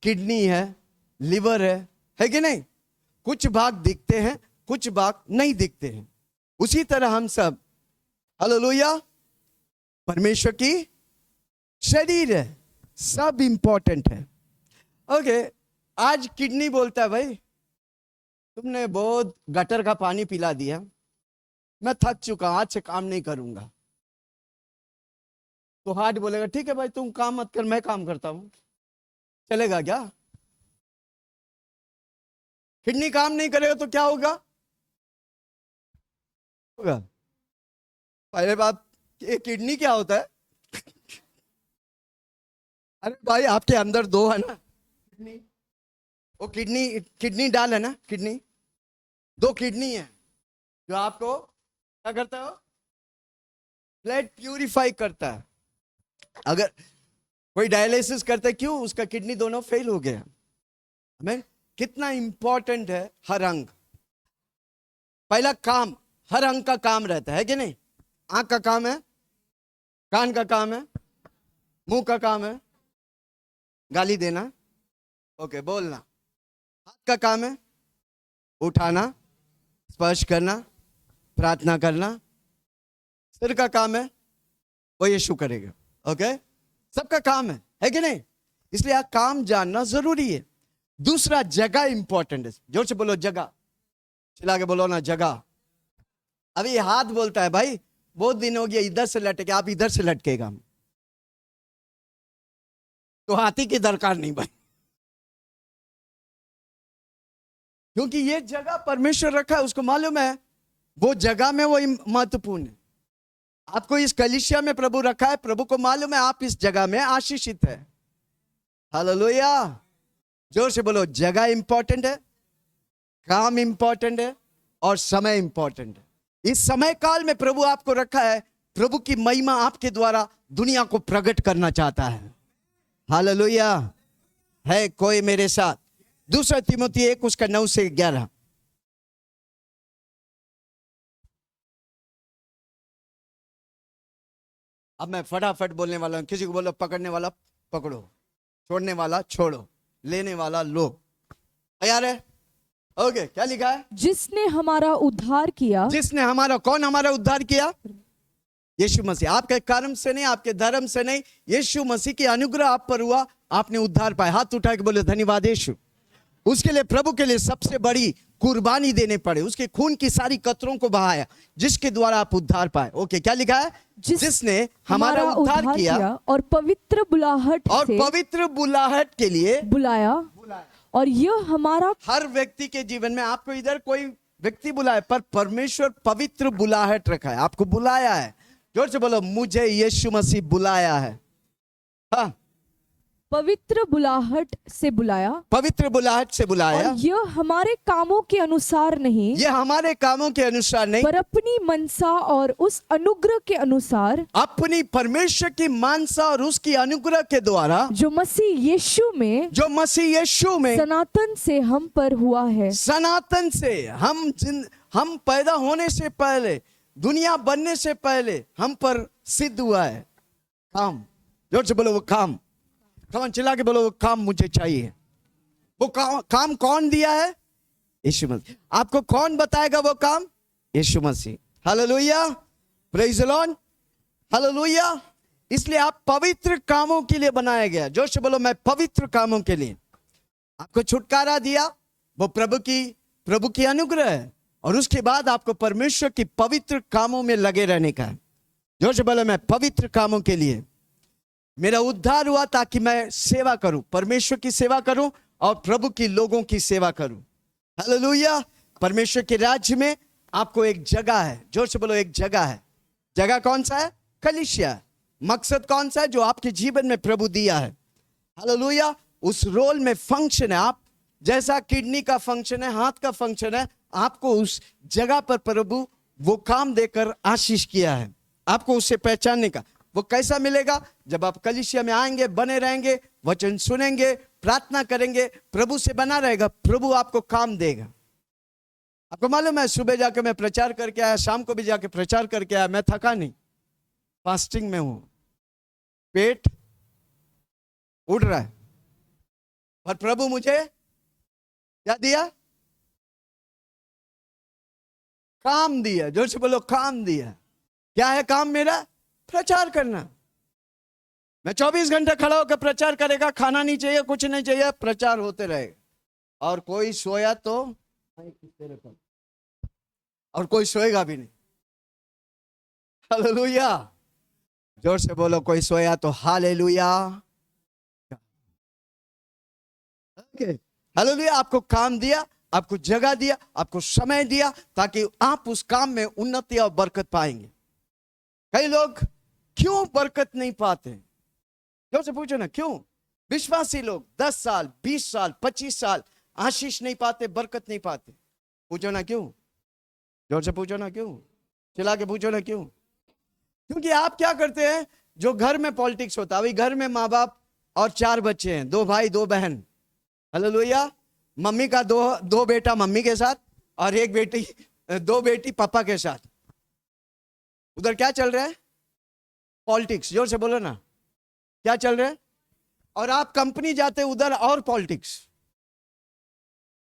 किडनी है, लिवर है कि नहीं? कुछ भाग दिखते हैं, कुछ भाग नहीं दिखते हैं। उसी तरह हम सब, हालेलुया, परमेश्वर की शरीर है। सब इंपॉर्टेंट है। ओके, आज किडनी बोलता है भाई तुमने बहुत गटर का पानी पिला दिया, मैं थक चुका, आज से काम नहीं करूंगा। तो हार्ट बोलेगा ठीक है भाई तुम काम मत कर, मैं काम करता हूं। चलेगा क्या? किडनी काम नहीं करेगा तो क्या होगा? पहले बात, ये किडनी क्या होता है? अरे भाई आपके अंदर दो है ना किडनी। वो किडनी डाल है ना, किडनी दो किडनी है जो आपको क्या करता है? ब्लड प्यूरिफाई करता है। अगर कोई डायलिसिस करता है, क्यों? उसका किडनी दोनों फेल हो गया। हमें कितना इंपॉर्टेंट है हर अंग। पहला काम, हर अंग का काम रहता है कि नहीं? आंख का काम है, कान का काम है, मुंह का काम है गाली देना, ओके बोलना। हाथ का काम है उठाना, स्पर्श करना, प्रार्थना करना। सिर का काम है वो यीशु करेगा। ओके, सबका काम है कि नहीं? इसलिए आप काम जानना जरूरी है। दूसरा, जगह इंपॉर्टेंट है। जोर से बोलो जगह। चिल्ला के बोलो ना जगह। अभी हाथ बोलता है भाई बहुत दिन हो गया इधर से लटके, आप इधर से लटकेगा, तो हाथी की दरकार नहीं भाई, क्योंकि ये जगह परमेश्वर रखा है, उसको मालूम है वो जगह में वो महत्वपूर्ण है। आपको इस कलीसिया में प्रभु रखा है, प्रभु को मालूम है आप इस जगह में आशीषित है। हालेलुया, जोर से बोलो जगह इंपॉर्टेंट है, काम इंपॉर्टेंट है और समय इंपॉर्टेंट है। इस समय काल में प्रभु आपको रखा है, प्रभु की महिमा आपके द्वारा दुनिया को प्रकट करना चाहता है। हालेलुया। है कोई मेरे साथ? दूसरा तिमोथी 1 उसका 9 से 11। अब मैं फटाफट बोलने वाला हूं। किसी को बोलो पकड़ने वाला पकड़ो, छोड़ने वाला छोड़ो, लेने वाला लो। तैयार है? ओके, क्या लिखा है? जिसने हमारा उद्धार किया। जिसने हमारा, कौन हमारा उद्धार किया? यीशु मसीह। आपके कर्म से नहीं, आपके धर्म से नहीं, यीशु मसीह की अनुग्रह आप पर हुआ, आपने उद्धार पाया। हाथ उठा के बोले धन्यवाद यीशु। उसके लिए, प्रभु के लिए सबसे बड़ी कुर्बानी देने पड़े, उसके खून की सारी कतरों को बहाया, जिसके द्वारा आप उद्धार पाए। ओके, क्या लिखा है? जिसने हमारा उद्धार किया और पवित्र बुलाहट और पवित्र बुलाहट के लिए बुलाया। और यह हमारा, हर व्यक्ति के जीवन में आपको इधर कोई व्यक्ति बुलाए, पर परमेश्वर पवित्र बुलाहट रखा है, आपको बुलाया है। जोर से बोलो मुझे यीशु मसीह बुलाया है। हाँ, पवित्र बुलाहट से बुलाया। पवित्र बुलाहट से बुलाया। और यह हमारे कामों के अनुसार नहीं, ये हमारे कामों के अनुसार नहीं, पर अपनी मनसा और उस अनुग्रह के अनुसार, अपनी परमेश्वर की मानसा और उसकी अनुग्रह के द्वारा, जो मसीह यीशु में, जो मसीह यीशु में सनातन से हम पर हुआ है। सनातन से, हम पैदा होने से पहले, दुनिया बनने से पहले हम पर सिद्ध हुआ है काम। जोर से बोलो वो काम। कौन चिल्ला के बोलो, वो काम मुझे चाहिए। वो काम कौन दिया है? यीशु मसीह। आपको कौन बताएगा वो काम? यीशु मसीह। Hallelujah, praise the Lord, hallelujah. इसलिए आप पवित्र कामों के लिए बनाया गया। जोर से बोलो, मैं पवित्र कामों के लिए। आपको छुटकारा दिया, वो प्रभु की अनुग्रह है, और उसके बाद आपको परमेश्वर की पवित्र कामों में लगे रहने का है। जोर से बोलो, मैं पवित्र कामों के लिए। मेरा उद्धार हुआ ताकि मैं सेवा करूं, परमेश्वर की सेवा करूं और प्रभु की लोगों की सेवा करूं। हालेलुया। परमेश्वर के राज्य में आपको एक जगह है। जोर से बोलो, एक जगह है। जगह कौन सा है? कलीसिया। मकसद कौन सा है? जो आपके जीवन में प्रभु दिया है। हालेलुया। उस रोल में फंक्शन है। आप जैसा किडनी का फंक्शन है, हाथ का फंक्शन है, आपको उस जगह पर प्रभु वो काम देकर आशीष किया है, आपको उससे पहचानने का। वो कैसा मिलेगा? जब आप कलीसिया में आएंगे, बने रहेंगे, वचन सुनेंगे, प्रार्थना करेंगे, प्रभु से बना रहेगा, प्रभु आपको काम देगा। आपको मालूम है, सुबह जाके मैं प्रचार करके आया, शाम को भी जाके प्रचार करके आया, मैं थका नहीं, फास्टिंग में हूं, पेट उड़ रहा है, और प्रभु मुझे क्या दिया? काम दिया। जोर से बोलो, काम दिया। क्या है काम मेरा? प्रचार करना। मैं 24 घंटे खड़ा होकर प्रचार करेगा, खाना नहीं चाहिए, कुछ नहीं चाहिए, प्रचार होते रहेगा। और कोई सोया तो, और कोई सोएगा भी नहीं। हालेलुया। जोर से बोलो, कोई सोया तो हालेलुया। हालेलुया। आपको काम दिया, आपको जगह दिया, आपको समय दिया, ताकि आप उस काम में उन्नति और बरकत पाएंगे। कई लोग क्यों बरकत नहीं पाते? जोर से पूछो ना, क्यों? विश्वासी लोग 10 साल, 20 साल, 25 साल आशीष नहीं पाते, बरकत नहीं पाते। पूछो ना क्यों? जोर से पूछो ना क्यों? चिल्ला के पूछो ना क्यों? क्योंकि आप क्या करते हैं? जो घर में पॉलिटिक्स होता है, अभी घर में माँ बाप और 4 बच्चे हैं, 2 भाई 2 बहन। हालेलुया। मम्मी का दो बेटा मम्मी के साथ, और 2 बेटी पापा के साथ। उधर क्या चल रहा है? पॉलिटिक्स। जोर से बोलो ना, क्या चल रहा है? और आप कंपनी जाते उधर और पॉलिटिक्स।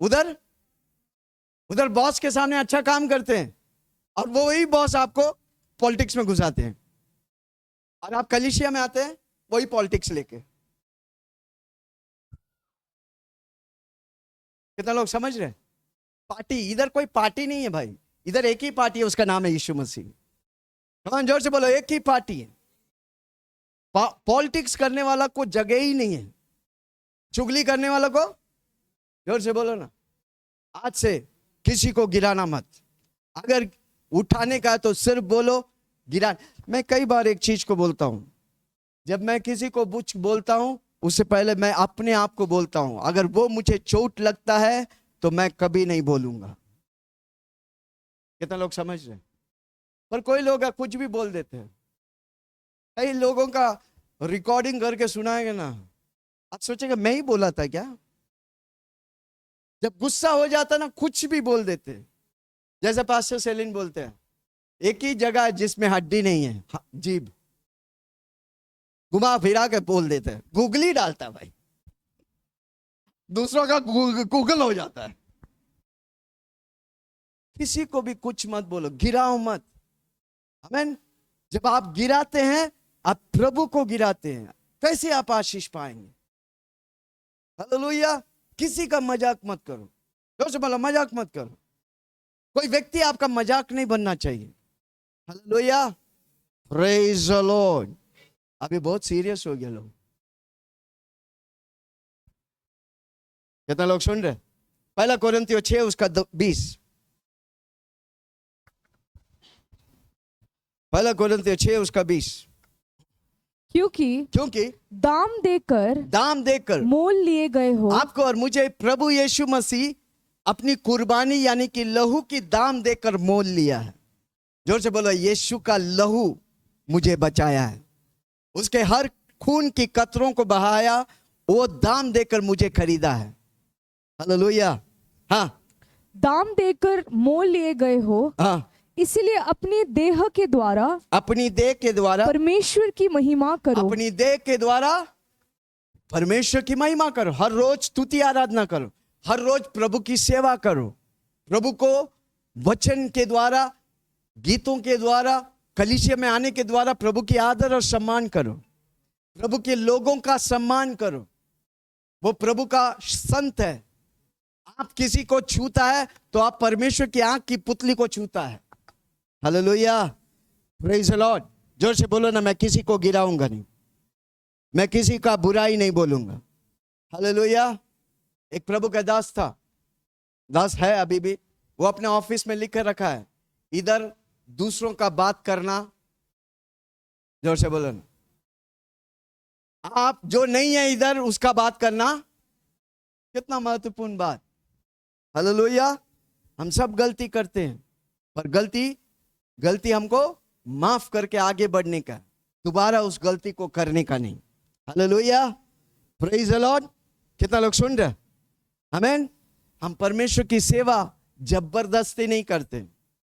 उधर बॉस के सामने अच्छा काम करते हैं, और वो वही बॉस आपको पॉलिटिक्स में घुसाते हैं। और आप कलीसिया में आते हैं वही पॉलिटिक्स लेके। कितना लोग समझ रहे हैं? पार्टी, इधर कोई पार्टी नहीं है भाई, इधर एक ही पार्टी है, उसका नाम है यीशु मसीह। कौन? जोर से बोलो, एक ही पार्टी है। पॉलिटिक्स करने वाला को जगह ही नहीं है, चुगली करने वाला को। जोर से बोलो ना, आज से किसी को गिराना मत। अगर उठाने का है तो सिर्फ बोलो गिरा। मैं कई बार एक चीज को बोलता हूं, जब मैं किसी को कुछ बोलता हूं, उससे पहले मैं अपने आप को बोलता हूं, अगर वो मुझे चोट लगता है तो मैं कभी नहीं बोलूंगा। कितना लोग समझ रहे हैं? पर कोई लोग कुछ भी बोल देते हैं। कई लोगों का रिकॉर्डिंग करके सुनाएंगे ना, आप सोचेंगे मैं ही बोला था क्या? जब गुस्सा हो जाता ना, कुछ भी बोल देते हैं। जैसे पास्टर सेलिन बोलते हैं, एक ही जगह है जिसमें हड्डी नहीं है, जीभ, घुमा फिरा के बोल देते हैं। गूगली डालता है भाई, दूसरों का गूगल हो जाता है। किसी को भी कुछ मत बोलो, गिराओ मत। आमीन। जब आप गिराते हैं, आप प्रभु को गिराते हैं, कैसे आप आशीष पाएंगे? हालेलुया। किसी का मजाक मत करो। जोर से बोलो, मजाक मत करो। कोई व्यक्ति आपका मजाक नहीं बनना चाहिए। Hallelujah, praise the Lord. अभी बहुत सीरियस हो गया लोग। कितना लोग सुन रहे? 1 कोरिन्थियों 6 उसका 20। 1 कोरिन्थियों 6 उसका 20। क्योंकि दाम देकर मोल लिए गए हो। आपको और मुझे प्रभु यीशु मसीह अपनी कुर्बानी यानी कि लहू की दाम देकर मोल लिया है। जोर से बोलो, यीशु का लहू मुझे बचाया है। उसके हर खून की कतरों को बहाया, वो दाम देकर मुझे खरीदा है। हालेलुया। हाँ, दाम देकर मोल लिए गए हो। हाँ, इसलिए अपनी देह के द्वारा परमेश्वर की महिमा करो। अपनी देह के द्वारा परमेश्वर की महिमा करो, हर रोज स्तुति आराधना करो, हर रोज प्रभु की सेवा करो, प्रभु को वचन के द्वारा, गीतों के द्वारा, कलीसिया में आने के द्वारा प्रभु की आदर और सम्मान करो, प्रभु के लोगों का सम्मान करो। वो प्रभु का संत है। आप किसी को छूता है तो आप परमेश्वर की आंख की पुतली को छूता है। Hallelujah, praise the Lord. जोर से बोलो ना, मैं किसी को गिराऊंगा नहीं, मैं किसी का बुराई नहीं बोलूंगा। हालेलुया। एक प्रभु का दास था, दास है अभी भी, वो अपने ऑफिस में लिख कर रखा है, इधर दूसरों का बात करना, जोर से बोलो ना, आप जो नहीं है इधर उसका बात करना। कितना महत्वपूर्ण बात। हालेलुया। हम सब गलती करते हैं, पर गलती हमको माफ करके आगे बढ़ने का, दोबारा उस गलती को करने का नहीं। Hallelujah, praise the Lord. कितना लोग सुन रहे? आमीन। हम परमेश्वर की सेवा जबरदस्ती नहीं करते,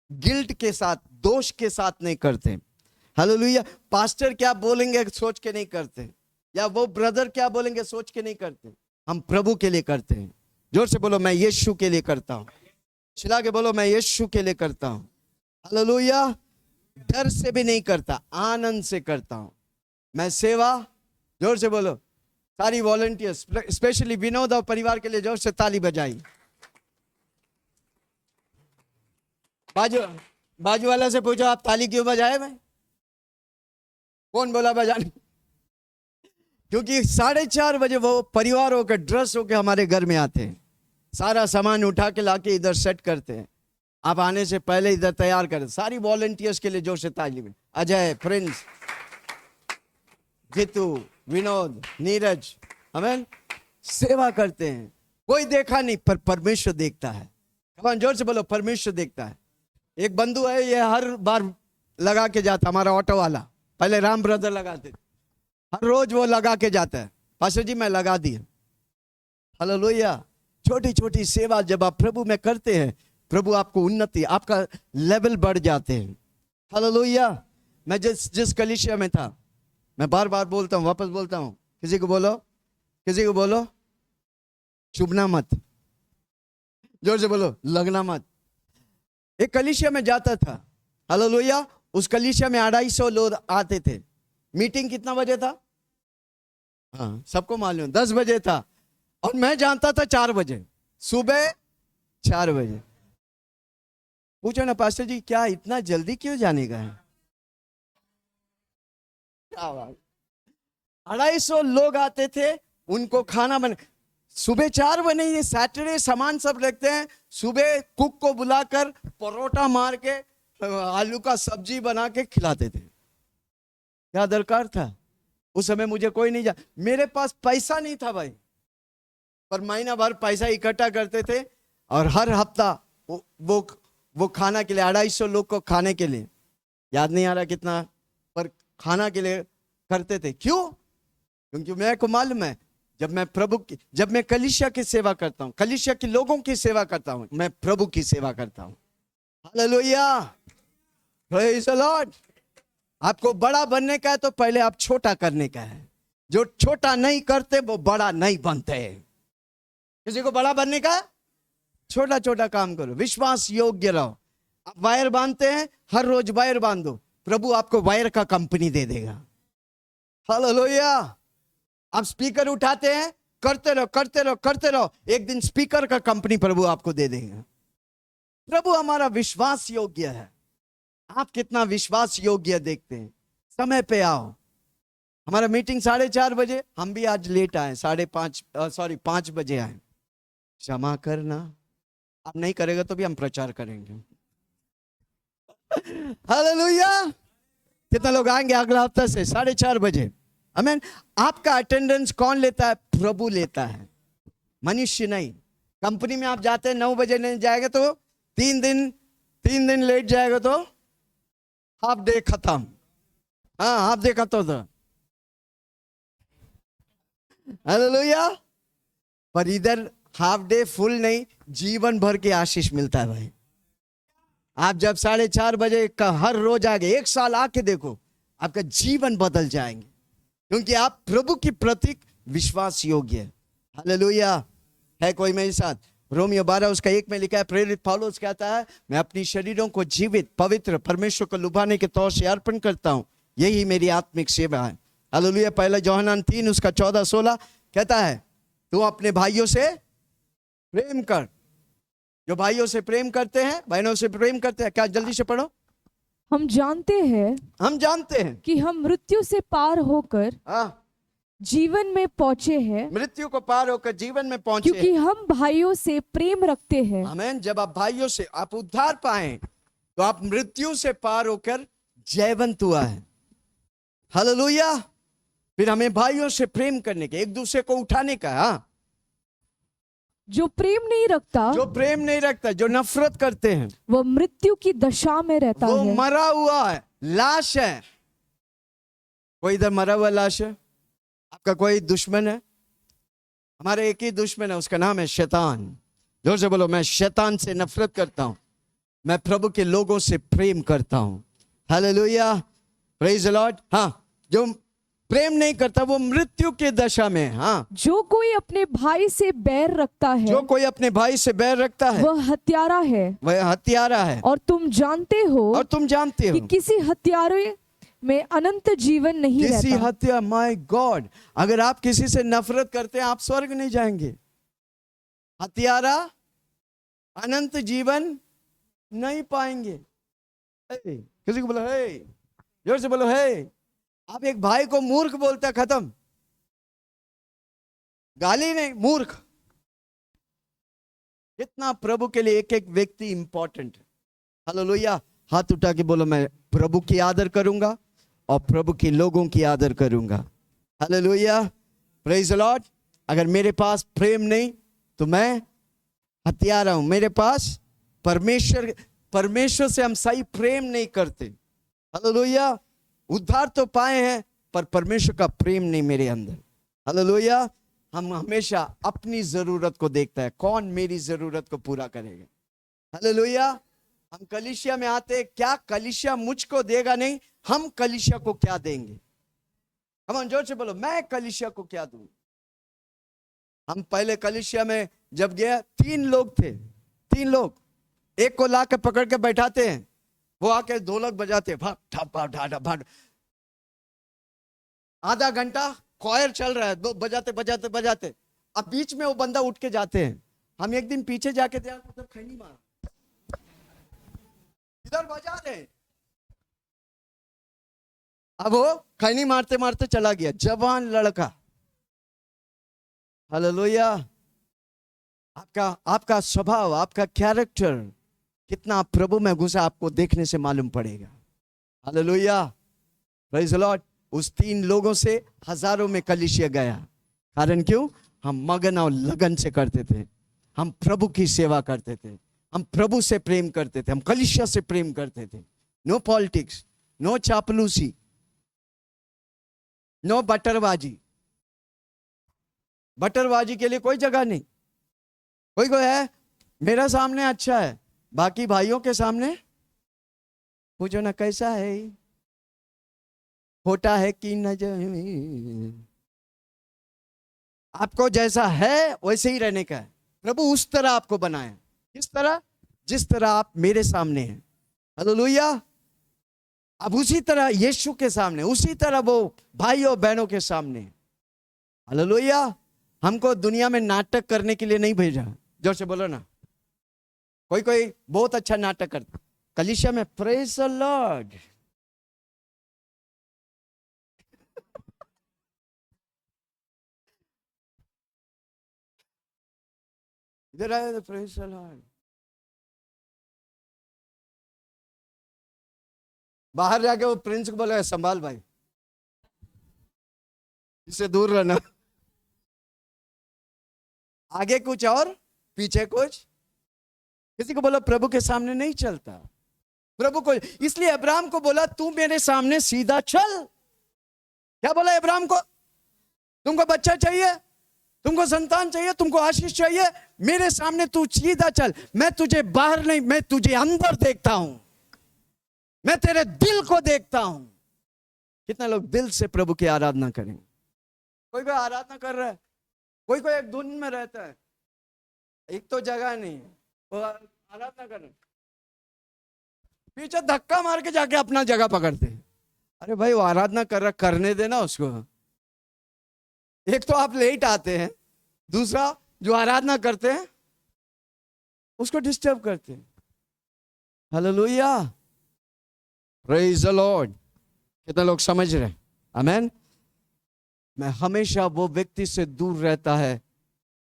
गिल्ट के साथ, दोष के साथ नहीं करते। हालेलुया। पास्टर क्या बोलेंगे सोच के नहीं करते, या वो ब्रदर क्या बोलेंगे सोच के नहीं करते। हम प्रभु के लिए करते हैं। जोर से बोलो, मैं यीशु के लिए करता हूं। चिल्ला के बोलो, मैं यीशु के लिए करता हूं। हालेलुया। डर से भी नहीं करता, आनंद से करता हूं मैं सेवा। जोर से बोलो, सारी वॉलंटियर्स, स्पेशली विनोद और परिवार के लिए जोर से ताली बजाई। बाजू वाला से पूछो, आप ताली क्यों बजाए भाई? कौन बोला बजाने? क्योंकि 4:30 बजे वो परिवार होकर, ड्रेस होकर हमारे घर में आते हैं, सारा सामान उठा के लाके इधर सेट करते हैं। आप आने से पहले इधर तैयार करें। सारी वॉलंटियर्स के लिए जोर से ताली में। अजय, प्रिंस, जीतू, विनोद, नीरज, हमें सेवा करते हैं। कोई देखा नहीं, पर परमेश्वर देखता है। कौन? जोर से बोलो, परमेश्वर देखता है। एक बंधु है, ये हर बार लगा के जाता, हमारा ऑटो वाला, पहले राम ब्रदर लगाते थे, हर रोज वो लगा के जाता है। पास्टर जी मैं लगा दिया। हालेलुया। छोटी छोटी सेवा जब आप प्रभु में करते हैं, प्रभु आपको उन्नति, आपका लेवल बढ़ जाते हैं। हालेलुया। मैं जिस कलीसिया में था, मैं बार बार बोलता हूँ, वापस बोलता हूँ, किसी को बोलो चुभना मत। जोर से बोलो, लगना मत। एक कलीसिया में जाता था। हालेलुया। उस कलीसिया में 250 लोग आते थे। मीटिंग कितना बजे था? हाँ, सबको मालूम, 10 बजे था, और मैं जानता था 4 बजे, सुबह 4 बजे। पूछो ना, पास्टर जी क्या इतना जल्दी क्यों जाने का है? क्या बात। 250 लोग आते थे, उनको खाना बने, सुबह 4 बजे, ये सैटरडे सामान सब रखते हैं, सुबह कुक को बुलाकर परोठा मार के आलू का सब्जी बना के खिलाते थे। क्या दरकार था? उस समय मुझे कोई नहीं मेरे पास पैसा नहीं था भाई, पर महीना भर पैसा इकट्ठा करते थे, और हर हफ्ता वो खाना के लिए 250 लोग को खाने के लिए, याद नहीं आ रहा कितना, पर खाना के लिए करते थे। क्यों? क्योंकि मेरे को मालूम है, जब मैं कलीसिया की सेवा करता हूँ, कलीसिया के लोगों की सेवा करता हूँ, मैं प्रभु की सेवा करता हूँ। Hallelujah, praise the Lord. आपको बड़ा बनने का है तो पहले आप छोटा करने का है। जो छोटा नहीं करते वो बड़ा नहीं बनते। किसी को बड़ा बनने का, छोटा छोटा काम करो, विश्वास योग्य रहो। आप वायर बांधते हैं, हर रोज वायर बांधो, प्रभु आपको वायर का कंपनी दे देगा। हालेलुया। आप स्पीकर उठाते हैं, करते रहो, एक दिन स्पीकर का कंपनी प्रभु आपको दे देगा। प्रभु हमारा विश्वास योग्य है। आप कितना विश्वास योग्य देखते हैं? समय पे आओ। हमारा मीटिंग 4:30 बजे, हम भी आज लेट आए, 5 बजे आए, क्षमा करना। आप नहीं करेगा तो भी हम प्रचार करेंगे। हालेलुया। कितना लोग आएंगे अगला हफ्ता से 4:30 बजे? आमीन। आपका अटेंडेंस कौन लेता है? प्रभु लेता है, मनुष्य नहीं। कंपनी में आप जाते हैं 9 बजे नहीं जाएगा तो 3 दिन लेट जाएगा तो हाफ डे खत्म। हाँ, हाफ डे खत्म था। हालेलुया। पर इधर हाफ डे फुल नहीं, जीवन भर के आशीष मिलता है भाई। आप जब 4:30 बजे का हर रोज आगे 1 साल आके देखो, आपका जीवन बदल जाएंगे, क्योंकि आप प्रभु की प्रतीक विश्वास योग्य। हालेलुया। है कोई मेरे साथ? रोमियो 12:1 में लिखा है, प्रेरित पौलुस कहता है, मैं अपनी शरीरों को जीवित पवित्र परमेश्वर को लुभाने के तौर से अर्पण करता हूं, यही मेरी आत्मिक सेवा है। हालेलुया। पहला यूहन्ना 3:14-16 कहता है, तू अपने भाइयों से प्रेम कर। जो भाइयों से प्रेम करते हैं, बहनों से प्रेम करते हैं, क्या जल्दी से पढ़ो। हम जानते हैं कि हम मृत्यु से पार होकर जीवन में पहुंचे हैं, मृत्यु को पार होकर जीवन में पहुंचे, क्योंकि हम भाइयों से प्रेम रखते हैं। आमीन। जब आप भाइयों से आप उद्धार पाए तो आप मृत्यु से पार होकर जयवंत हुआ है। हालेलुया। फिर हमें भाइयों से प्रेम करने के, एक दूसरे को उठाने का। हाँ, जो प्रेम नहीं रखता, जो नफरत करते हैं, वो मृत्यु की दशा में रहता वो है। मरा हुआ है, लाश है। कोई इधर मरा हुआ लाश है? आपका कोई दुश्मन है? हमारे एक ही दुश्मन है, उसका नाम है शैतान। जोर से बोलो, मैं शैतान से नफरत करता हूं, मैं प्रभु के लोगों से प्रेम करता हूं। Hallelujah, praise the Lord. हाँ, जो प्रेम नहीं करता वो मृत्यु की दशा में। हाँ, जो कोई अपने भाई से बैर रखता है, जो कोई अपने भाई से बैर रखता है, वह हत्यारा है। वह हत्यारा है। और तुम जानते हो कि किसी हत्यारे में अनंत जीवन नहीं किसी रहता। हत्या, माय गॉड, अगर आप किसी से नफरत करते हैं, आप स्वर्ग नहीं जाएंगे। हत्यारा अनंत जीवन नहीं पाएंगे। किसी को बोलो हे, जोर से बोलो हे। आप एक भाई को मूर्ख बोलते हैं, खत्म। गाली नहीं, मूर्ख। कितना प्रभु के लिए एक एक व्यक्ति इंपॉर्टेंट है। हालेलुया। हाथ उठा के बोलो, मैं प्रभु की आदर करूंगा और प्रभु के लोगों की आदर करूंगा। Hallelujah, praise the Lord. अगर मेरे पास प्रेम नहीं तो मैं हत्यारा हूं। मेरे पास परमेश्वर से हम सही प्रेम नहीं करते। हालेलुया। उद्धार तो पाए हैं पर परमेश्वर का प्रेम नहीं मेरे अंदर। हालेलुया। हम हमेशा अपनी जरूरत को देखता है, कौन मेरी जरूरत को पूरा करेगा। हालेलुया। हम कलीसिया में आते, क्या कलीसिया मुझको देगा? नहीं, हम कलीसिया को क्या देंगे? हम जोर से बोलो, मैं कलीसिया को क्या दूं? हम पहले कलीसिया में जब गए, 3 लोग थे, 3 लोग। एक को ला के पकड़ के बैठाते हैं, वो आके ढोलक बजाते, भाग ठप भाग भाग। आधा घंटा कॉयर चल रहा है, दो बजाते बजाते बजाते, अब बीच में वो बंदा उठ के जाते हैं। हम एक दिन पीछे जाके देखा, उधर खैनी मार, इधर बजा रहे। अब वो खैनी मारते मारते चला गया, जवान लड़का। हालेलुया। आपका स्वभाव, आपका कैरेक्टर कितना प्रभु में घुसा, आपको देखने से मालूम पड़ेगा। Hallelujah, praise the Lord. उस 3 लोगों से हजारों में कलीसिया गया। कारण क्यों? हम मगन और लगन से करते थे, हम प्रभु की सेवा करते थे, हम प्रभु से प्रेम करते थे, हम कलीसिया से प्रेम करते थे। नो पॉलिटिक्स, नो चापलूसी, नो बटरबाजी। बटरबाजी के लिए कोई जगह नहीं। कोई है मेरा सामने अच्छा है, बाकी भाइयों के सामने पूछो ना कैसा है, खोटा है कि नजर। आपको जैसा है वैसे ही रहने का है। प्रभु उस तरह आपको बनाया। किस तरह? जिस तरह आप मेरे सामने हैं। हालेलुया। अब उसी तरह यीशु के सामने, उसी तरह वो भाइयों बहनों के सामने। हालेलुया। हमको दुनिया में नाटक करने के लिए नहीं भेजा। जोर से बोलो ना। कोई बहुत अच्छा नाटक करता कलीसिया में, प्रेज द लॉर्ड। इधर आए तो प्रेज द लॉर्ड। बाहर जाके वो प्रिंस को बोला, संभाल भाई, इससे दूर रहना। आगे कुछ और पीछे कुछ। किसी को बोला प्रभु के सामने नहीं चलता। प्रभु को, इसलिए अब्राहम को बोला तू मेरे सामने सीधा चल। क्या बोला अब्राहम को? तुमको बच्चा चाहिए, तुमको संतान चाहिए, तुमको आशीष चाहिए, मेरे सामने तू सीधा चल। मैं तुझे बाहर नहीं, मैं तुझे अंदर देखता हूं, मैं तेरे दिल को देखता हूं। कितना लोग दिल से प्रभु की आराधना करें? कोई कोई आराधना कर रहा है, कोई कोई एक धुन में रहता है, एक तो जगह नहीं है, वो आराधना कर रहे हैं, पीछे धक्का मार के जाके अपना जगह पकड़ते हैं। अरे भाई वो आराधना कर रहा, करने देना उसको। एक तो आप लेट आते हैं, दूसरा जो आराधना करते हैं उसको डिस्टर्ब करते हैं। Hallelujah, praise the Lord. कितने लोग समझ रहे हैं? आमेन। मैं हमेशा वो व्यक्ति से दूर रहता है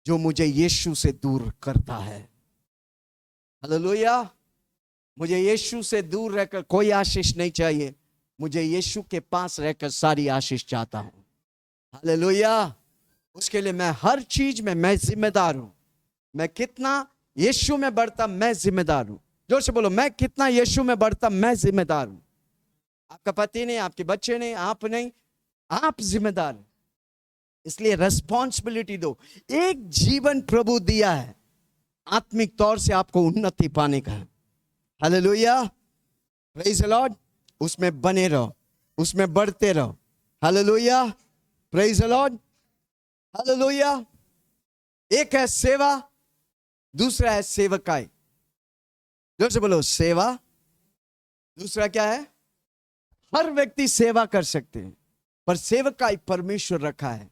जो मुझे यीशु से दूर करता है। हालेलुया। मुझे यीशु से दूर रहकर कोई आशीष नहीं चाहिए, मुझे यीशु के पास रहकर सारी आशीष चाहता हूं। हालेलुया। उसके लिए मैं हर चीज में मैं जिम्मेदार हूं। मैं कितना यीशु में बढ़ता मैं जिम्मेदार हूं। जोर से बोलो, मैं कितना यीशु में बढ़ता मैं जिम्मेदार हूं। आपका पति नहीं, आपके बच्चे नहीं, आप नहीं, आप जिम्मेदार हैं। इसलिए रेस्पॉन्सिबिलिटी दो। एक जीवन प्रभु दिया है, आत्मिक तौर से आपको उन्नति पाने का है। Hallelujah, praise the Lord. उसमें बने रहो, उसमें बढ़ते रहो। Hallelujah, praise the Lord. Hallelujah. एक है सेवा, दूसरा है सेवकाई। जोर से बोलो सेवा, दूसरा क्या है? हर व्यक्ति सेवा कर सकते हैं, पर सेवकाई परमेश्वर रखा है।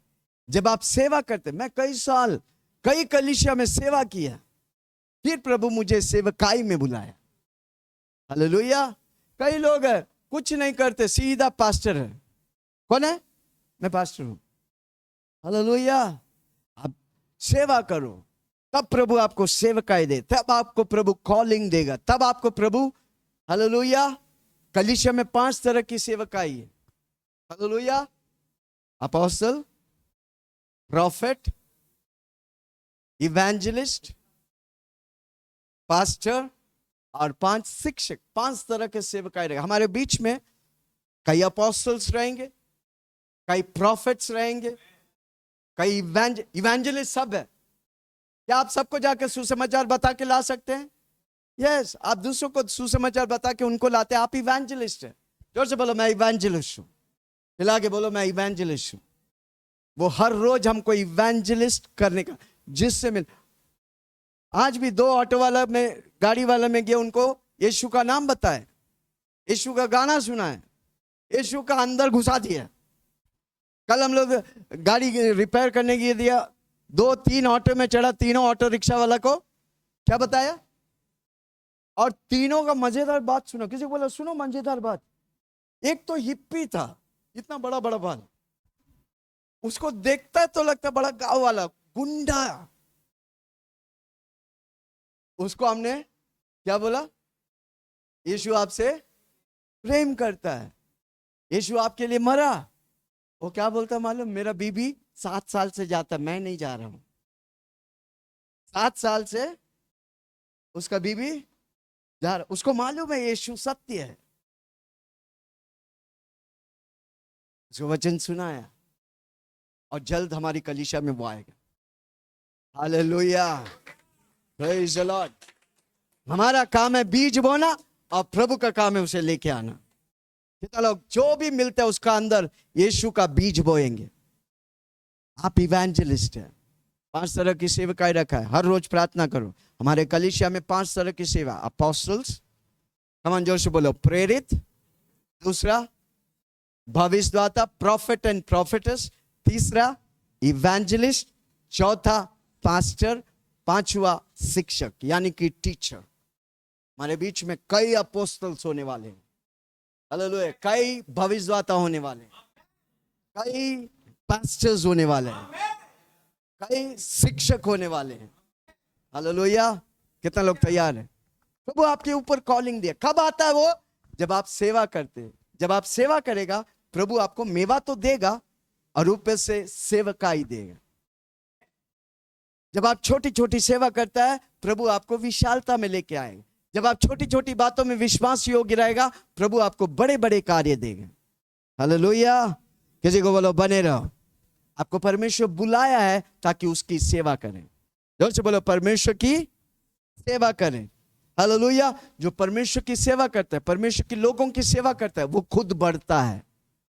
जब आप सेवा करते, मैं कई साल कई कलीसिया में सेवा किया, फिर प्रभु मुझे सेवकाई में बुलाया। हालेलुया। कई लोग है कुछ नहीं करते, सीधा पास्टर है। कौन है? मैं पास्टर हूं। हालेलुया। आप सेवा करो, तब प्रभु आपको सेवकाई दे, तब आपको प्रभु कॉलिंग देगा, तब आपको प्रभु। हालेलुया। कलीसिया में 5 तरह की सेवकाई है। Hallelujah. Apostle, profit, evangelist, pastor और 5 शिक्षक। 5 तरह के सेवकाई रहेगा हमारे बीच में। कई अपोस्टल्स रहेंगे, कई प्रॉफिट्स रहेंगे, कई इवेंजलिस्ट सब है। क्या आप सबको जाकर सुसमाचार बता के ला सकते हैं? यस, आप दूसरों को सुसमाचार बता के उनको लाते हैं, आप इवेंजलिस्ट हैं। जोर से बोलो मैं इवेंजलिस्ट हूं। हिला के बोलो मैं इवेंजलिस्ट हूं। वो हर रोज हमको इवेंजलिस्ट करने का, जिससे मिल। आज भी 2 ऑटो वाला में, गाड़ी वाला में गया, उनको यीशु का नाम बताए, यीशु का गाना सुना है, यीशु का अंदर घुसा दिया। कल हम लोग गाड़ी रिपेयर करने के दिया, 2-3 ऑटो में चढ़ा, तीनों ऑटो रिक्शा वाला को क्या बताया, और तीनों का मजेदार बात सुना। किसी को बोला सुनो मजेदार बात। एक तो हिप्पी था, इतना बड़ा बड़ा बाल, उसको देखता है तो लगता बड़ा गांव वाला गुंडा। उसको हमने क्या बोला? यीशु आपसे प्रेम करता है, यीशु आपके लिए मरा। वो क्या बोलता मालूम? मेरा बीबी 7 साल से जाता, मैं नहीं जा रहा हूं। 7 साल से उसका बीबी जा रहा। उसको मालूम है यीशु सत्य है। उसको वचन सुनाया और जल्द हमारी कलीसिया में वो आएगा। Hallelujah, praise the Lord. हमारा काम है बीज बोना और प्रभु का काम है उसे लेके आना। कितना लोग जो भी मिलता है उसका अंदर यीशु का बीज बोएंगे। आप इवेंजलिस्ट हैं। 5 तरह की सेवकाई रखा है। हर रोज प्रार्थना करो। हमारे कलीसिया में 5 तरह की सेवा। अपोस्टल्स, कमान जोर से बोलो, प्रेरित। दूसरा भविष्यद्वक्ता, प्रॉफिट एंड प्रॉफिटस। तीसरा इवेंजलिस्ट। चौथा पास्टर। 5वां शिक्षक यानी कि टीचर। हमारे बीच में कई अपोस्टल्स होने वाले हैं। हालेलुया। कई भविष्यद्वक्ता होने वाले हैं, कई पास्टर्स होने वाले हैं, कई शिक्षक होने वाले हैं। हालेलुया। कितना लोग तैयार हैं? प्रभु आपके ऊपर कॉलिंग दिया। कब आता है वो? जब आप सेवा करते हैं। जब आप सेवा करेगा प्रभु आपको मेवा तो देगा और ऊपर से सेवकाई देगा। जब आप छोटी छोटी सेवा करता है प्रभु आपको विशालता में लेके आएगा। जब आप छोटी छोटी बातों में विश्वास योग्य रहेगा प्रभु आपको बड़े बड़े कार्य देगा। हालेलुया। किसी को बोलो बने रहो। आपको परमेश्वर बुलाया है ताकि उसकी सेवा करें। जोर से बोलो परमेश्वर की सेवा करें। हालेलुया। जो परमेश्वर की सेवा करता है, परमेश्वर के लोगों की सेवा करता है, वो खुद बढ़ता है,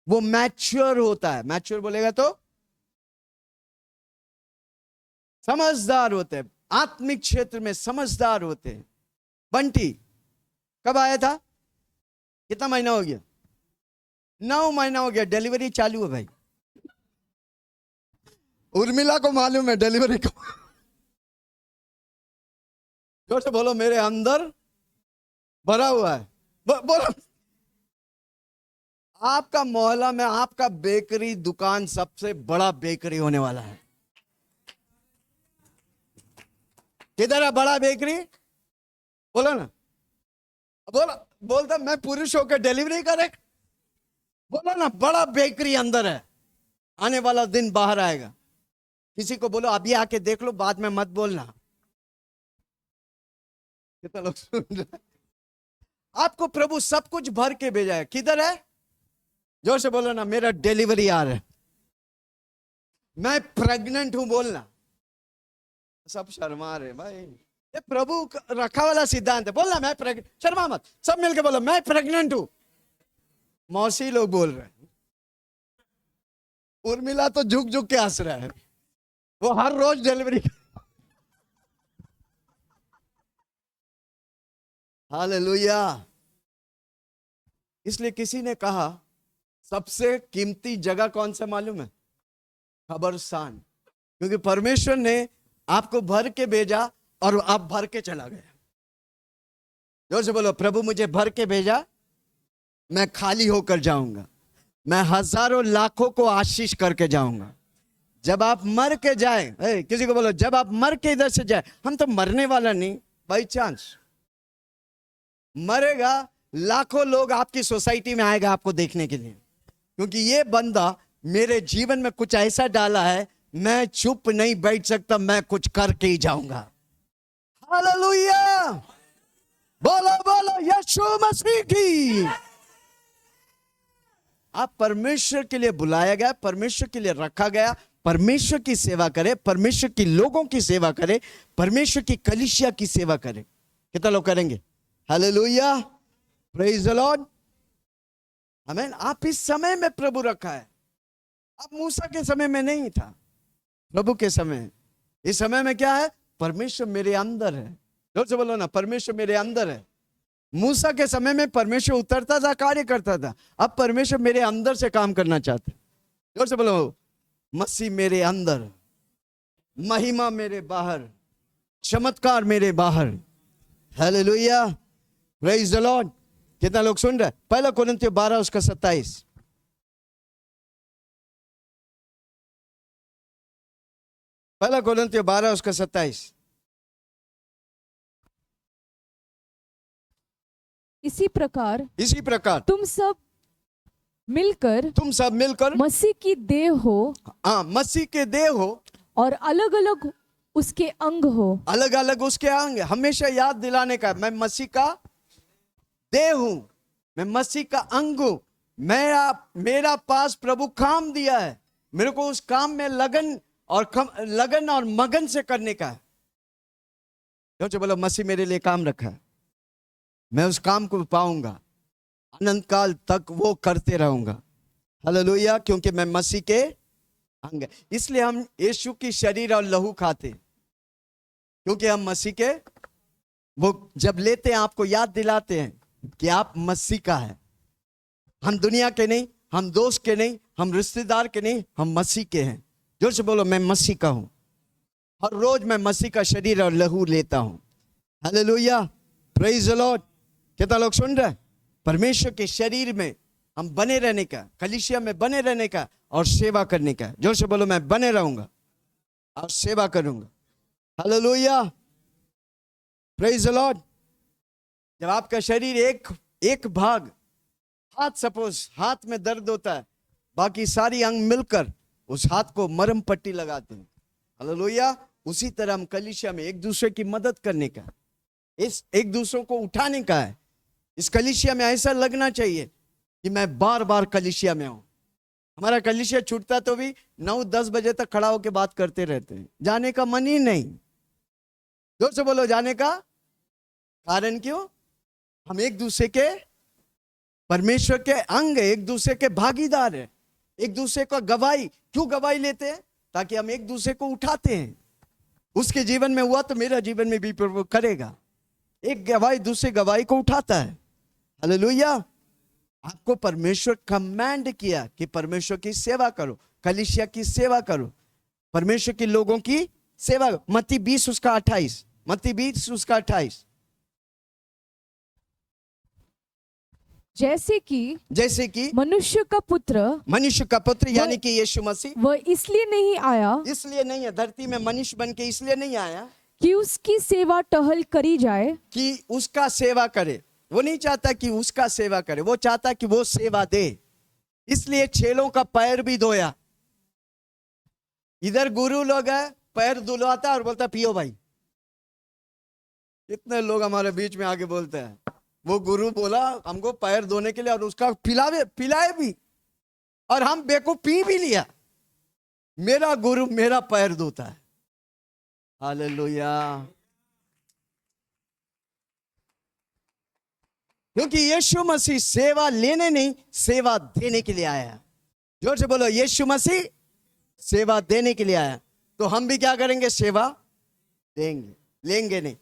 वो मैच्योर होता है। मैच्योर बोलेगा तो समझदार होते हैं, आत्मिक क्षेत्र में समझदार होते हैं। बंटी कब आया था? कितना महीना हो गया? 9 महीना हो गया, डिलीवरी चालू है भाई। उर्मिला को मालूम है डिलीवरी को। जोर से बोलो, मेरे अंदर भरा हुआ है। बोलो, आपका मोहल्ला में आपका बेकरी दुकान सबसे बड़ा बेकरी होने वाला है। किधर है बड़ा बेकरी? बोलो ना, बोलता मैं पुरुष होकर डिलीवरी करे। बोलो ना, बड़ा बेकरी अंदर है, आने वाला दिन बाहर आएगा। किसी को बोलो अभी आके देख लो, बाद में मत बोलना। कितना लोग सुन रहे हैं? आपको प्रभु सब कुछ भर के भेजा है। किधर है? जोर से बोलो ना, मेरा डिलीवरी आ रहा है, मैं प्रेग्नेंट हूं बोलना। सब शर्मा रहे भाई, ये प्रभु रखा वाला सिद्धांत है। बोलना मैं प्रेग्नेंट, शर्मा मत, सब मिलके बोलो मैं प्रेग्नेंट हूं। मौसी लोग बोल रहे हैं, उर्मिला तो झुक झुक के हंस रहा है, वो हर रोज डिलीवरी। हालेलुया। इसलिए किसी ने कहा सबसे कीमती जगह कौन सा मालूम है? कब्रिस्तान। क्योंकि परमेश्वर ने आपको भर के भेजा और आप भर के चला गया। जोर से बोलो, प्रभु मुझे भर के भेजा, मैं खाली होकर जाऊंगा, मैं हजारों लाखों को आशीष करके जाऊंगा। जब आप मर के जाए, किसी को बोलो जब आप मर के इधर से जाए, हम तो मरने वाला नहीं, बाई चांस मरेगा। लाखों लोग आपकी सोसाइटी में आएगा आपको देखने के लिए, क्योंकि ये बंदा मेरे जीवन में कुछ ऐसा डाला है, मैं चुप नहीं बैठ सकता, मैं कुछ करके ही जाऊंगा। हालेलुया। बोलो बोलो यीशु मसीह की। आप परमेश्वर के लिए बुलाया गया, परमेश्वर के लिए रखा गया, परमेश्वर की सेवा करे, परमेश्वर की लोगों की सेवा करे, परमेश्वर की कलीसिया की सेवा करे। कितना लोग करेंगे? हालेलुया, प्रेज द लॉर्ड, आमीन। आप इस समय में प्रभु रखा है। आप मूसा के समय में नहीं था, प्रभु के समय। इस समय में क्या है? परमेश्वर मेरे अंदर है। जोर से बोलो ना, परमेश्वर मेरे अंदर है। मूसा के समय में परमेश्वर उतरता था, कार्य करता था। अब परमेश्वर मेरे अंदर से काम करना चाहते। जोर से बोलो, मसीह मेरे अंदर, महिमा मेरे बाहर, चमत्कार मेरे बाहर। Hallelujah, praise the Lord. कितना लोग सुन रहे? पहला कोरिन्थियों 12 उसका 27। पहला कोरिन्थियों 12 उसका 27। इसी प्रकार तुम सब मिलकर मसीह की देह हो। हाँ, मसीह के देह हो और अलग अलग उसके अंग हो। अलग अलग उसके अंग। हमेशा याद दिलाने का, मैं मसीह का देह हूं, मैं मसीह का अंग हूं। मेरा पास प्रभु काम दिया है, मेरे को उस काम में लगन और मगन से करने का है। जो बोलो, मसीह मेरे लिए काम रखा है, मैं उस काम को पाऊंगा, अनंत काल तक वो करते रहूंगा। हालेलुया, क्योंकि मैं मसीह के अंग है। इसलिए हम यीशु की शरीर और लहू खाते, क्योंकि हम मसीह के, वो जब लेते हैं आपको याद दिलाते हैं कि आप मसीह का है। हम दुनिया के नहीं, हम दोस्त के नहीं, हम रिश्तेदार के नहीं, हम मसीह के हैं। जोर से बोलो, मैं मसीह का हूं। हर रोज मैं मसीह का शरीर और लहू लेता हूं। Hallelujah, praise the Lord. कितना लोग सुन रहे हैं? परमेश्वर के शरीर में हम बने रहने का, कलीसिया में बने रहने का और सेवा करने का। जोर से बोलो, मैं बने रहूंगा और सेवा करूंगा। Hallelujah, praise the Lord. जब आपका शरीर एक भाग, सपोज हाथ में दर्द होता है, बाकी सारी अंग मिलकर उस हाथ को मरहम पट्टी लगाते हैं। हालेलुया, उसी तरह हम कलीसिया में एक दूसरे की मदद करने का, इस एक दूसरों को उठाने का है। इस कलीसिया में ऐसा लगना चाहिए कि मैं बार बार कलीसिया में हूं। हमारा कलीसिया छूटता तो भी 9-10 बजे तक खड़ा होकर बात करते रहते हैं, जाने का मन ही नहीं। जोर से बोलो, जाने का कारण क्यों? हम एक दूसरे के, परमेश्वर के अंग, एक दूसरे के भागीदार है। एक दूसरे का गवाही क्यों गवाही लेते हैं? ताकि हम एक दूसरे को उठाते हैं। उसके जीवन में हुआ तो मेरा जीवन में भी प्रभु करेगा। एक गवाही दूसरे गवाही को उठाता है। हालेलुया। आपको परमेश्वर कमांड किया कि परमेश्वर की सेवा करो, कलीसिया की सेवा करो, परमेश्वर के लोगों की सेवा। मत्ती 20 उसका 28, मत्ती 20 उसका 28। जैसे कि मनुष्य का पुत्र यानी कि यीशु मसीह, वह इसलिए नहीं आया, इसलिए नहीं है धरती में मनुष्य बन के, इसलिए नहीं आया कि उसकी सेवा टहल करी जाए, कि उसका सेवा करे। वो नहीं चाहता कि उसका सेवा करे, वो चाहता कि वो सेवा दे। इसलिए चेलों का पैर भी धोया। इधर गुरु लोग है, पैर धुलवाता और बोलता पियो भाई। इतने लोग हमारे बीच में आके बोलते हैं, वो गुरु बोला हमको पैर धोने के लिए और उसका पिलाए भी, और हम बेवकूफ पी भी लिया। मेरा गुरु मेरा पैर धोता है। हालेलुया। क्योंकि यीशु मसीह सेवा लेने नहीं, सेवा देने के लिए आया। जोर से बोलो, यीशु मसीह सेवा देने के लिए आया। तो हम भी क्या करेंगे? सेवा देंगे। लेंगे नहीं,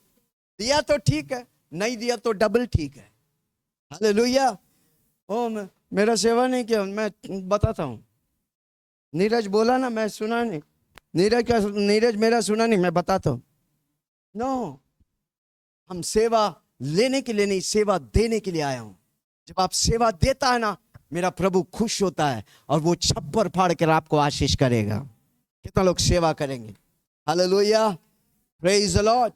दिया तो ठीक है, नहीं दिया तो डबल ठीक है। हालेलुया। ओ मेरा सेवा नहीं किया, मैं बताता हूं। नीरज बोला ना, मैं सुना नहीं। नीरज मेरा सुना नहीं, मैं बताता हूं। नो, हम सेवा लेने के लिए नहीं, सेवा देने के लिए आया हूं। जब आप सेवा देता है ना, मेरा प्रभु खुश होता है और वो छप्पर फाड़ कर आपको आशीष करेगा। कितना लोग सेवा करेंगे? Hallelujah, praise the Lord.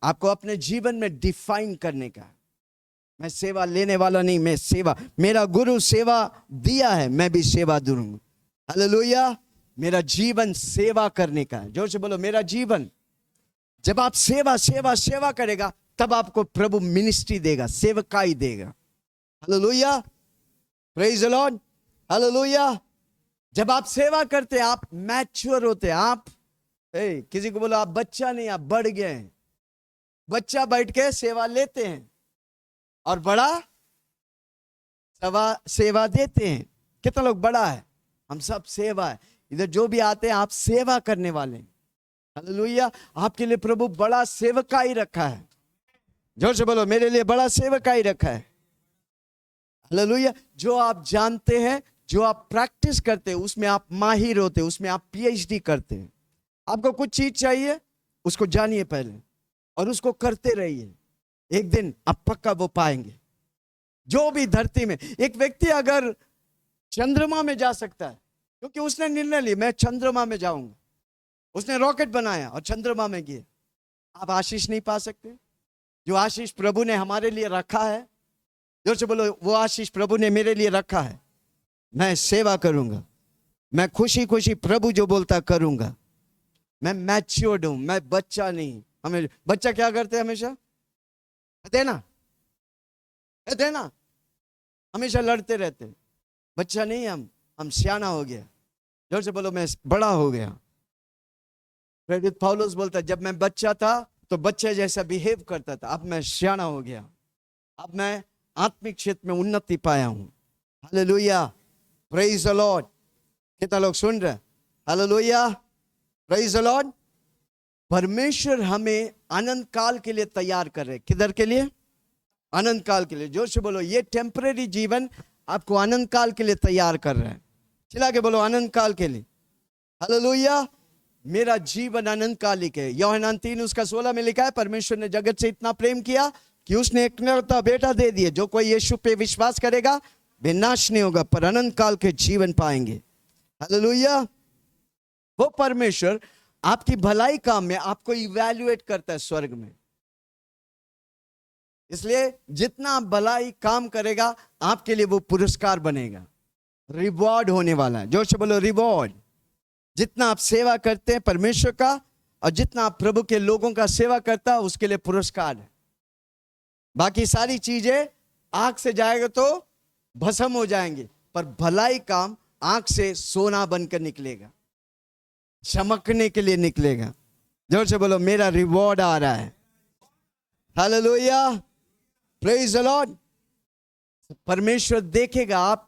आपको अपने जीवन में डिफाइन करने का, मैं सेवा लेने वाला नहीं, मैं सेवा, मेरा गुरु सेवा दिया है, मैं भी सेवा दूंगा। हालेलुया। मेरा जीवन सेवा करने का है। जोर से बोलो, मेरा जीवन। जब आप सेवा सेवा सेवा करेगा, तब आपको प्रभु मिनिस्ट्री देगा, सेवकाई देगा। Hallelujah, praise the Lord. Hallelujah. जब आप सेवा करते, आप मैच्योर होते। आप किसी को बोलो आप बच्चा नहीं, आप बढ़ गए हैं। बच्चा बैठ के सेवा लेते हैं और बड़ा सेवा देते हैं। कितना लोग बड़ा है? हम सब सेवा है। इधर जो भी आते हैं, आप सेवा करने वाले हैं। हालेलुया। आपके लिए प्रभु बड़ा सेवकाई रखा है। जोर से बोलो, मेरे लिए बड़ा सेवकाई रखा है। हालेलुया। जो आप जानते हैं, जो आप प्रैक्टिस करते हैं, उसमें आप माहिर होते हैं, उसमें आप पीएचडी करते हैं। आपको कुछ चीज चाहिए, उसको जानिए पहले और उसको करते रहिए। एक दिन आप पक्का वो पाएंगे। जो भी धरती में, एक व्यक्ति अगर चंद्रमा में जा सकता है क्योंकि उसने निर्णय लिया मैं चंद्रमा में जाऊंगा, उसने रॉकेट बनाया और चंद्रमा में गया। आप आशीष नहीं पा सकते? जो आशीष प्रभु ने हमारे लिए रखा है, जोर से बोलो, वो आशीष प्रभु ने मेरे लिए रखा है। मैं सेवा करूंगा, मैं खुशी खुशी प्रभु जो बोलता करूंगा। मैं मैच्योर्ड हूं, मैं बच्चा नहीं। हमें बच्चा क्या करते हैं? हमेशा देना देना, हमेशा लड़ते रहते। बच्चा नहीं, हम सियाना हो गया। जोर से बोलो, मैं बड़ा हो गया। प्रेरित पौलुस बोलता, जब मैं बच्चा था तो बच्चे जैसा बिहेव करता था, अब मैं सियाना हो गया। अब मैं आत्मिक क्षेत्र में उन्नति पाया हूं। Hallelujah, praise the Lord. कितना लोग सुन रहे? Hallelujah, praise the Lord. परमेश्वर हमें अनंत काल के लिए तैयार कर रहे। किधर के लिए? अनंत काल के लिए। जोर से बोलो, ये टेम्परेरी जीवन आपको अनंत काल के लिए तैयार कर रहा है। चिल्ला के बोलो, अनंत काल के लिए। हालेलुया। मेरा जीवन अनंत कालिक है। यूहन्ना 3 उसका 16 में लिखा है, परमेश्वर ने जगत से इतना प्रेम किया कि उसने एकलौता बेटा दे दिया। जो कोई यीशु पे विश्वास करेगा वे नाश नहीं होगा पर अनंत काल के जीवन पाएंगे। हालेलुया। वो परमेश्वर आपकी भलाई काम में आपको इवैल्यूएट करता है स्वर्ग में। इसलिए जितना आप भलाई काम करेगा, आपके लिए वो पुरस्कार बनेगा, रिवॉर्ड होने वाला है। जोर से बोलो, रिवॉर्ड। जितना आप सेवा करते हैं परमेश्वर का, और जितना आप प्रभु के लोगों का सेवा करता है, उसके लिए पुरस्कार है। बाकी सारी चीजें आंख से जाएगा तो भस्म हो जाएंगे, पर भलाई काम आंख से सोना बनकर निकलेगा, चमकने के लिए निकलेगा। जोर से बोलो, मेरा रिवॉर्ड आ रहा है। Hallelujah, praise the Lord. परमेश्वर देखेगा आप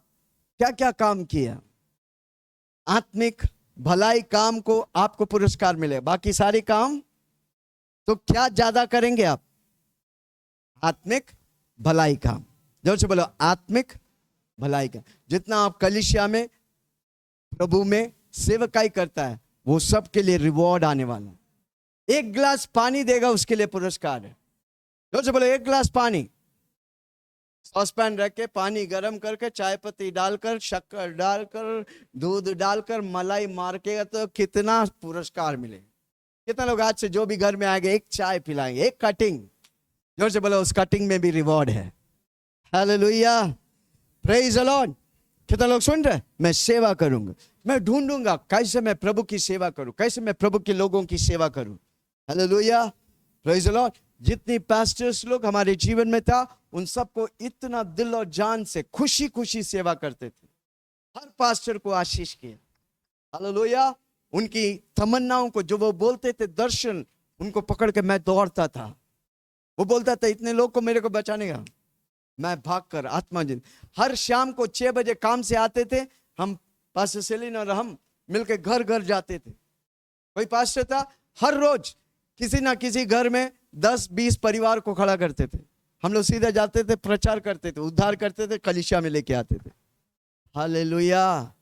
क्या क्या काम किया। आत्मिक भलाई काम को आपको पुरस्कार मिलेगा, बाकी सारे काम तो क्या ज्यादा करेंगे आप? आत्मिक भलाई काम। जोर से बोलो, आत्मिक भलाई काम। जितना आप कलीसिया में, प्रभु में सेवकाई करता है, वो सब के लिए रिवॉर्ड आने वाला है। एक गिलास पानी देगा, उसके लिए पुरस्कार है। जोर से बोलो, एक गिलास पानी, सॉसपैन रख के पानी गर्म करके चाय पत्ती डालकर, शक्कर डालकर, दूध डालकर, मलाई मार के, तो कितना पुरस्कार मिलेगा। कितना लोग आज से जो भी घर में आएंगे एक चाय पिलाएंगे, एक कटिंग। जोर से बोलो, उस कटिंग में भी रिवॉर्ड है। Hallelujah, praise the Lord. कितना लोग सुन रहे? मैं सेवा करूंगा, मैं ढूंढूंगा कैसे मैं प्रभु की सेवा करूं, कैसे मैं प्रभु के लोगों की सेवा करूं। Hallelujah, praise the Lord. जितनी पास्टर्स लोग हमारे जीवन में था, उन सबको इतना दिल और जान से खुशी खुशी सेवा करते थे। हर पास्टर को आशीष किया। हालेलुया। उनकी तमन्नाओं को जो वो बोलते थे, दर्शन, उनको पकड़ के मैं दौड़ता था। वो बोलता था, इतने लोग को मेरे को बचाने का, मैं भागकर आत्मा जिन। हर शाम को 6 बजे काम से आते थे हम, पास्टर सेलिन और हम मिलके घर घर जाते थे। कोई पास्टर था, हर रोज किसी ना किसी घर में 10-20 परिवार को खड़ा करते थे। हम लोग सीधे जाते थे, प्रचार करते थे, उद्धार करते थे, कलीसिया में लेके आते थे। हालेलुया।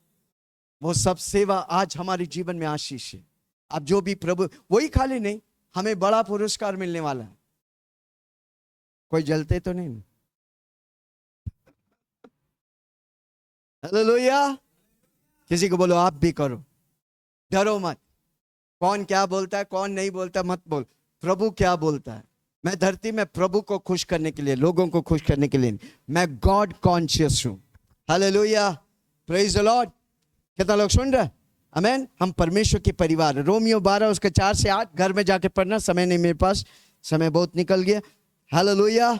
वो सब सेवा आज हमारे जीवन में आशीष है। अब जो भी प्रभु, वही खाली नहीं, हमें बड़ा पुरस्कार मिलने वाला है। कोई जलते तो नहीं? हालेलुया। किसी को बोलो, आप भी करो, डरो मत। कौन क्या बोलता है, कौन नहीं बोलता, मत बोल। प्रभु क्या बोलता है। मैं धरती में प्रभु को खुश करने के लिए, लोगों को खुश करने के लिए, मैं गॉड कॉन्शियस हूं। Hallelujah, praise the Lord. कितना लोग सुन रहे? आमेन। हम परमेश्वर के परिवार। रोमियो 12 उसके 4 से 8 घर में जाके पढ़ना, समय नहीं मेरे पास, समय बहुत निकल गया। Hallelujah,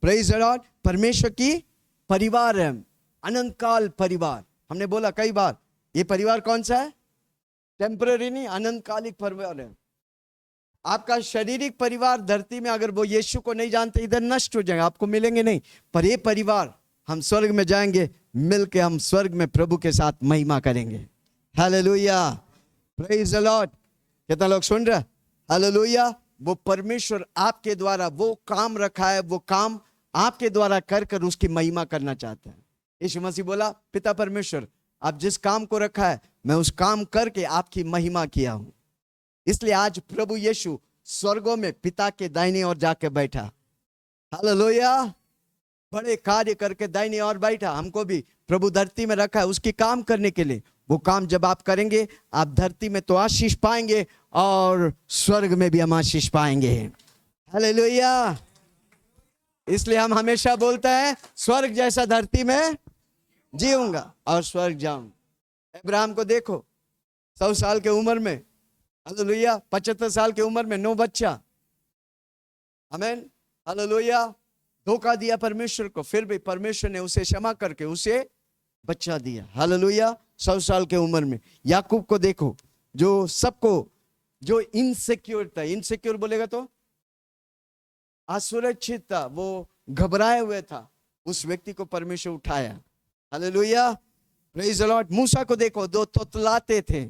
praise the Lord. परमेश्वर की परिवार है, अनंत काल परिवार। हमने बोला कई बार, ये परिवार कौन सा है? टेम्पररी नहीं, अनंत कालिक परिवार है। आपका शारीरिक परिवार धरती में, अगर वो यीशु को नहीं जानते, इधर नष्ट हो जाएंगे, आपको मिलेंगे नहीं। पर ये परिवार, हम स्वर्ग में जाएंगे, मिलके हम स्वर्ग में प्रभु के साथ महिमा करेंगे। Hallelujah, praise the Lord. कितना लोग सुन रहे? हालेलुया। वो परमेश्वर आपके द्वारा वो काम रखा है, वो काम आपके द्वारा कर कर उसकी महिमा करना चाहता है। यीशु मसीह बोला, पिता परमेश्वर, आप जिस काम को रखा है, मैं उस काम करके आपकी महिमा किया हूं। इसलिए आज प्रभु यीशु स्वर्गों में पिता के दाहिने ओर जाके बैठा। हालेलुया, बड़े कार्य करके दाहिने ओर बैठा। हमको भी प्रभु धरती में रखा है उसकी काम करने के लिए। वो काम जब आप करेंगे, आप धरती में तो आशीष पाएंगे और स्वर्ग में भी हम आशीष पाएंगे। हालेलुया। इसलिए हम हमेशा बोलते हैं, स्वर्ग जैसा धरती में जीऊंगा और स्वर्ग जाऊंगा। अब्राहम को देखो, 100 साल के उम्र में, हालेलुया, 75 साल की उम्र में 9 बच्चा। आमेन, हालेलुया। धोखा दिया परमेश्वर को, फिर भी परमेश्वर ने उसे क्षमा करके उसे बच्चा दिया। हालेलुया, 100 साल के उम्र में। याकूब को देखो, जो सबको, जो इनसिक्योर था, इनसिक्योर बोलेगा तो असुरक्षित था, वो घबराए हुए था, उस व्यक्ति को परमेश्वर उठाया। Hallelujah, praise the Lord. मूसा को देखो, दो तोतलाते थे,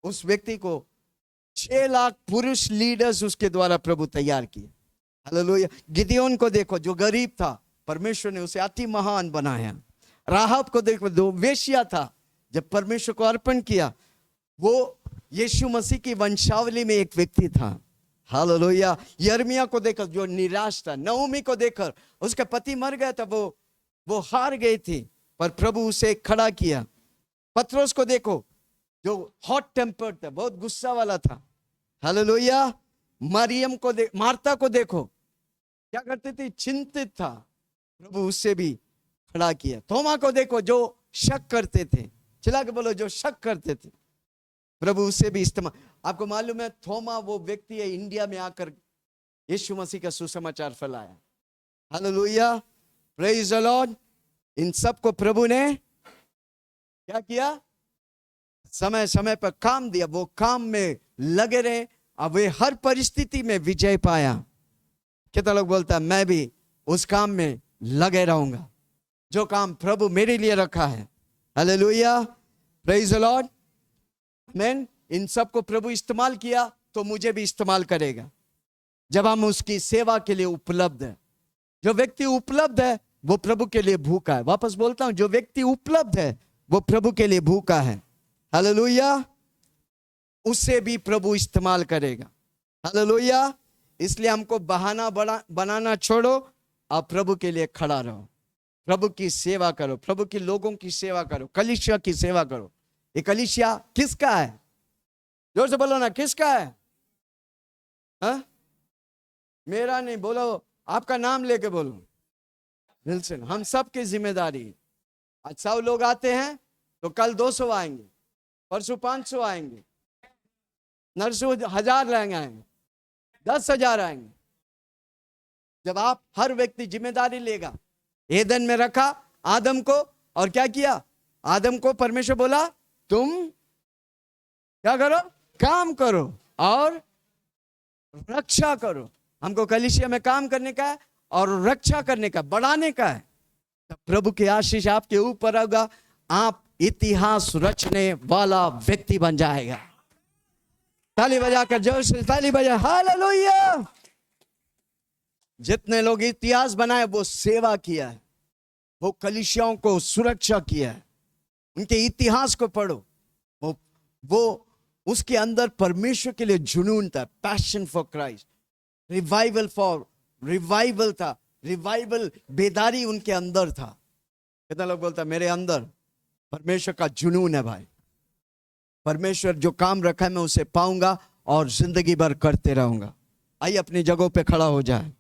उस व्यक्ति को 6 लाख पुरुष लीडर्स उसके द्वारा प्रभु तैयार किए। हालेलुया। गिदियोन को देखो, जो गरीब था, परमेश्वर ने उसे अति महान बनाया। राहब को देखो, जो वेश्या था, जब परमेश्वर को अर्पण किया, वो यीशु मसीह की वंशावली में एक व्यक्ति था। हालेलुया। यिर्मयाह को देखो, जो निराश था। नओमी को देखकर, उसका पति मर गया था, वो हार गई थी, पर प्रभु उसे खड़ा किया। पतरस को देखो, जो हॉट टेम्पर्ड था, बहुत गुस्सा वाला था। हालेलुया। मरियम को मार्था को देखो, क्या करती थी? चिंतित था, प्रभु उससे भी खड़ा किया। थोमा को देखो, जो शक करते थे, चिल्ला के बोलो, जो शक करते थे, प्रभु उससे भी इस्तेमाल। आपको मालूम है, थोमा वो व्यक्ति है, इंडिया में आकर यीशु मसीह का सुसमाचार फैलाया। Hallelujah, praise the Lord. इन सब को प्रभु ने क्या किया? समय समय पर काम दिया, वो काम में लगे रहे, अब वे हर परिस्थिति में विजय पाया। कितना लोग बोलता है, मैं भी उस काम में लगे रहूंगा, जो काम प्रभु मेरे लिए रखा है। हालेलुया, प्रेज द लॉर्ड, आमेन। इन सब को प्रभु इस्तेमाल किया, तो मुझे भी इस्तेमाल करेगा। जब हम उसकी सेवा के लिए उपलब्ध है। जो व्यक्ति उपलब्ध है वो प्रभु के लिए भूखा है। वापस बोलता हूं, जो व्यक्ति उपलब्ध है वो प्रभु के लिए भूखा है। हालेलुया। उससे भी प्रभु इस्तेमाल करेगा। हालेलुया। इसलिए हमको बहाना बनाना छोड़ो और प्रभु के लिए खड़ा रहो। प्रभु की सेवा करो, प्रभु की लोगों की सेवा करो, कलीसिया की सेवा करो। ये कलीसिया किसका है? जोर से बोलो ना, किसका है? हा? मेरा नहीं, बोलो, आपका नाम लेके बोलो। विल्सन, हम सब की जिम्मेदारी। आज 100 लोग आते हैं तो कल 200 आएंगे, परसों 500 आएंगे, नरसों 1000 आएंगे, 10,000 आएंगे। जब आप हर व्यक्ति जिम्मेदारी लेगा। एदन में रखा आदम को, और क्या किया? आदम को परमेश्वर बोला तुम क्या करो? काम करो और रक्षा करो। हमको कलीसिया में काम करने का है और रक्षा करने का, बढ़ाने का है। तब प्रभु की आशीष आपके ऊपर होगा। आप इतिहास रचने वाला व्यक्ति बन जाएगा। ताली बजाकर, जोर से ताली बजा। हालेलुया। जितने लोग इतिहास बनाए वो सेवा किया है, वो कलीसियाओं को सुरक्षा किया है। उनके इतिहास को पढ़ो। वो उसके अंदर परमेश्वर के लिए जुनून था, पैशन फॉर क्राइस्ट। रिवाइवल था, रिवाइवल, बेदारी उनके अंदर था। कितना लोग बोलता मेरे अंदर परमेश्वर का जुनून है भाई। परमेश्वर जो काम रखा है मैं उसे पाऊंगा और जिंदगी भर करते रहूंगा। आइए अपनी जगहों पे खड़ा हो जाए।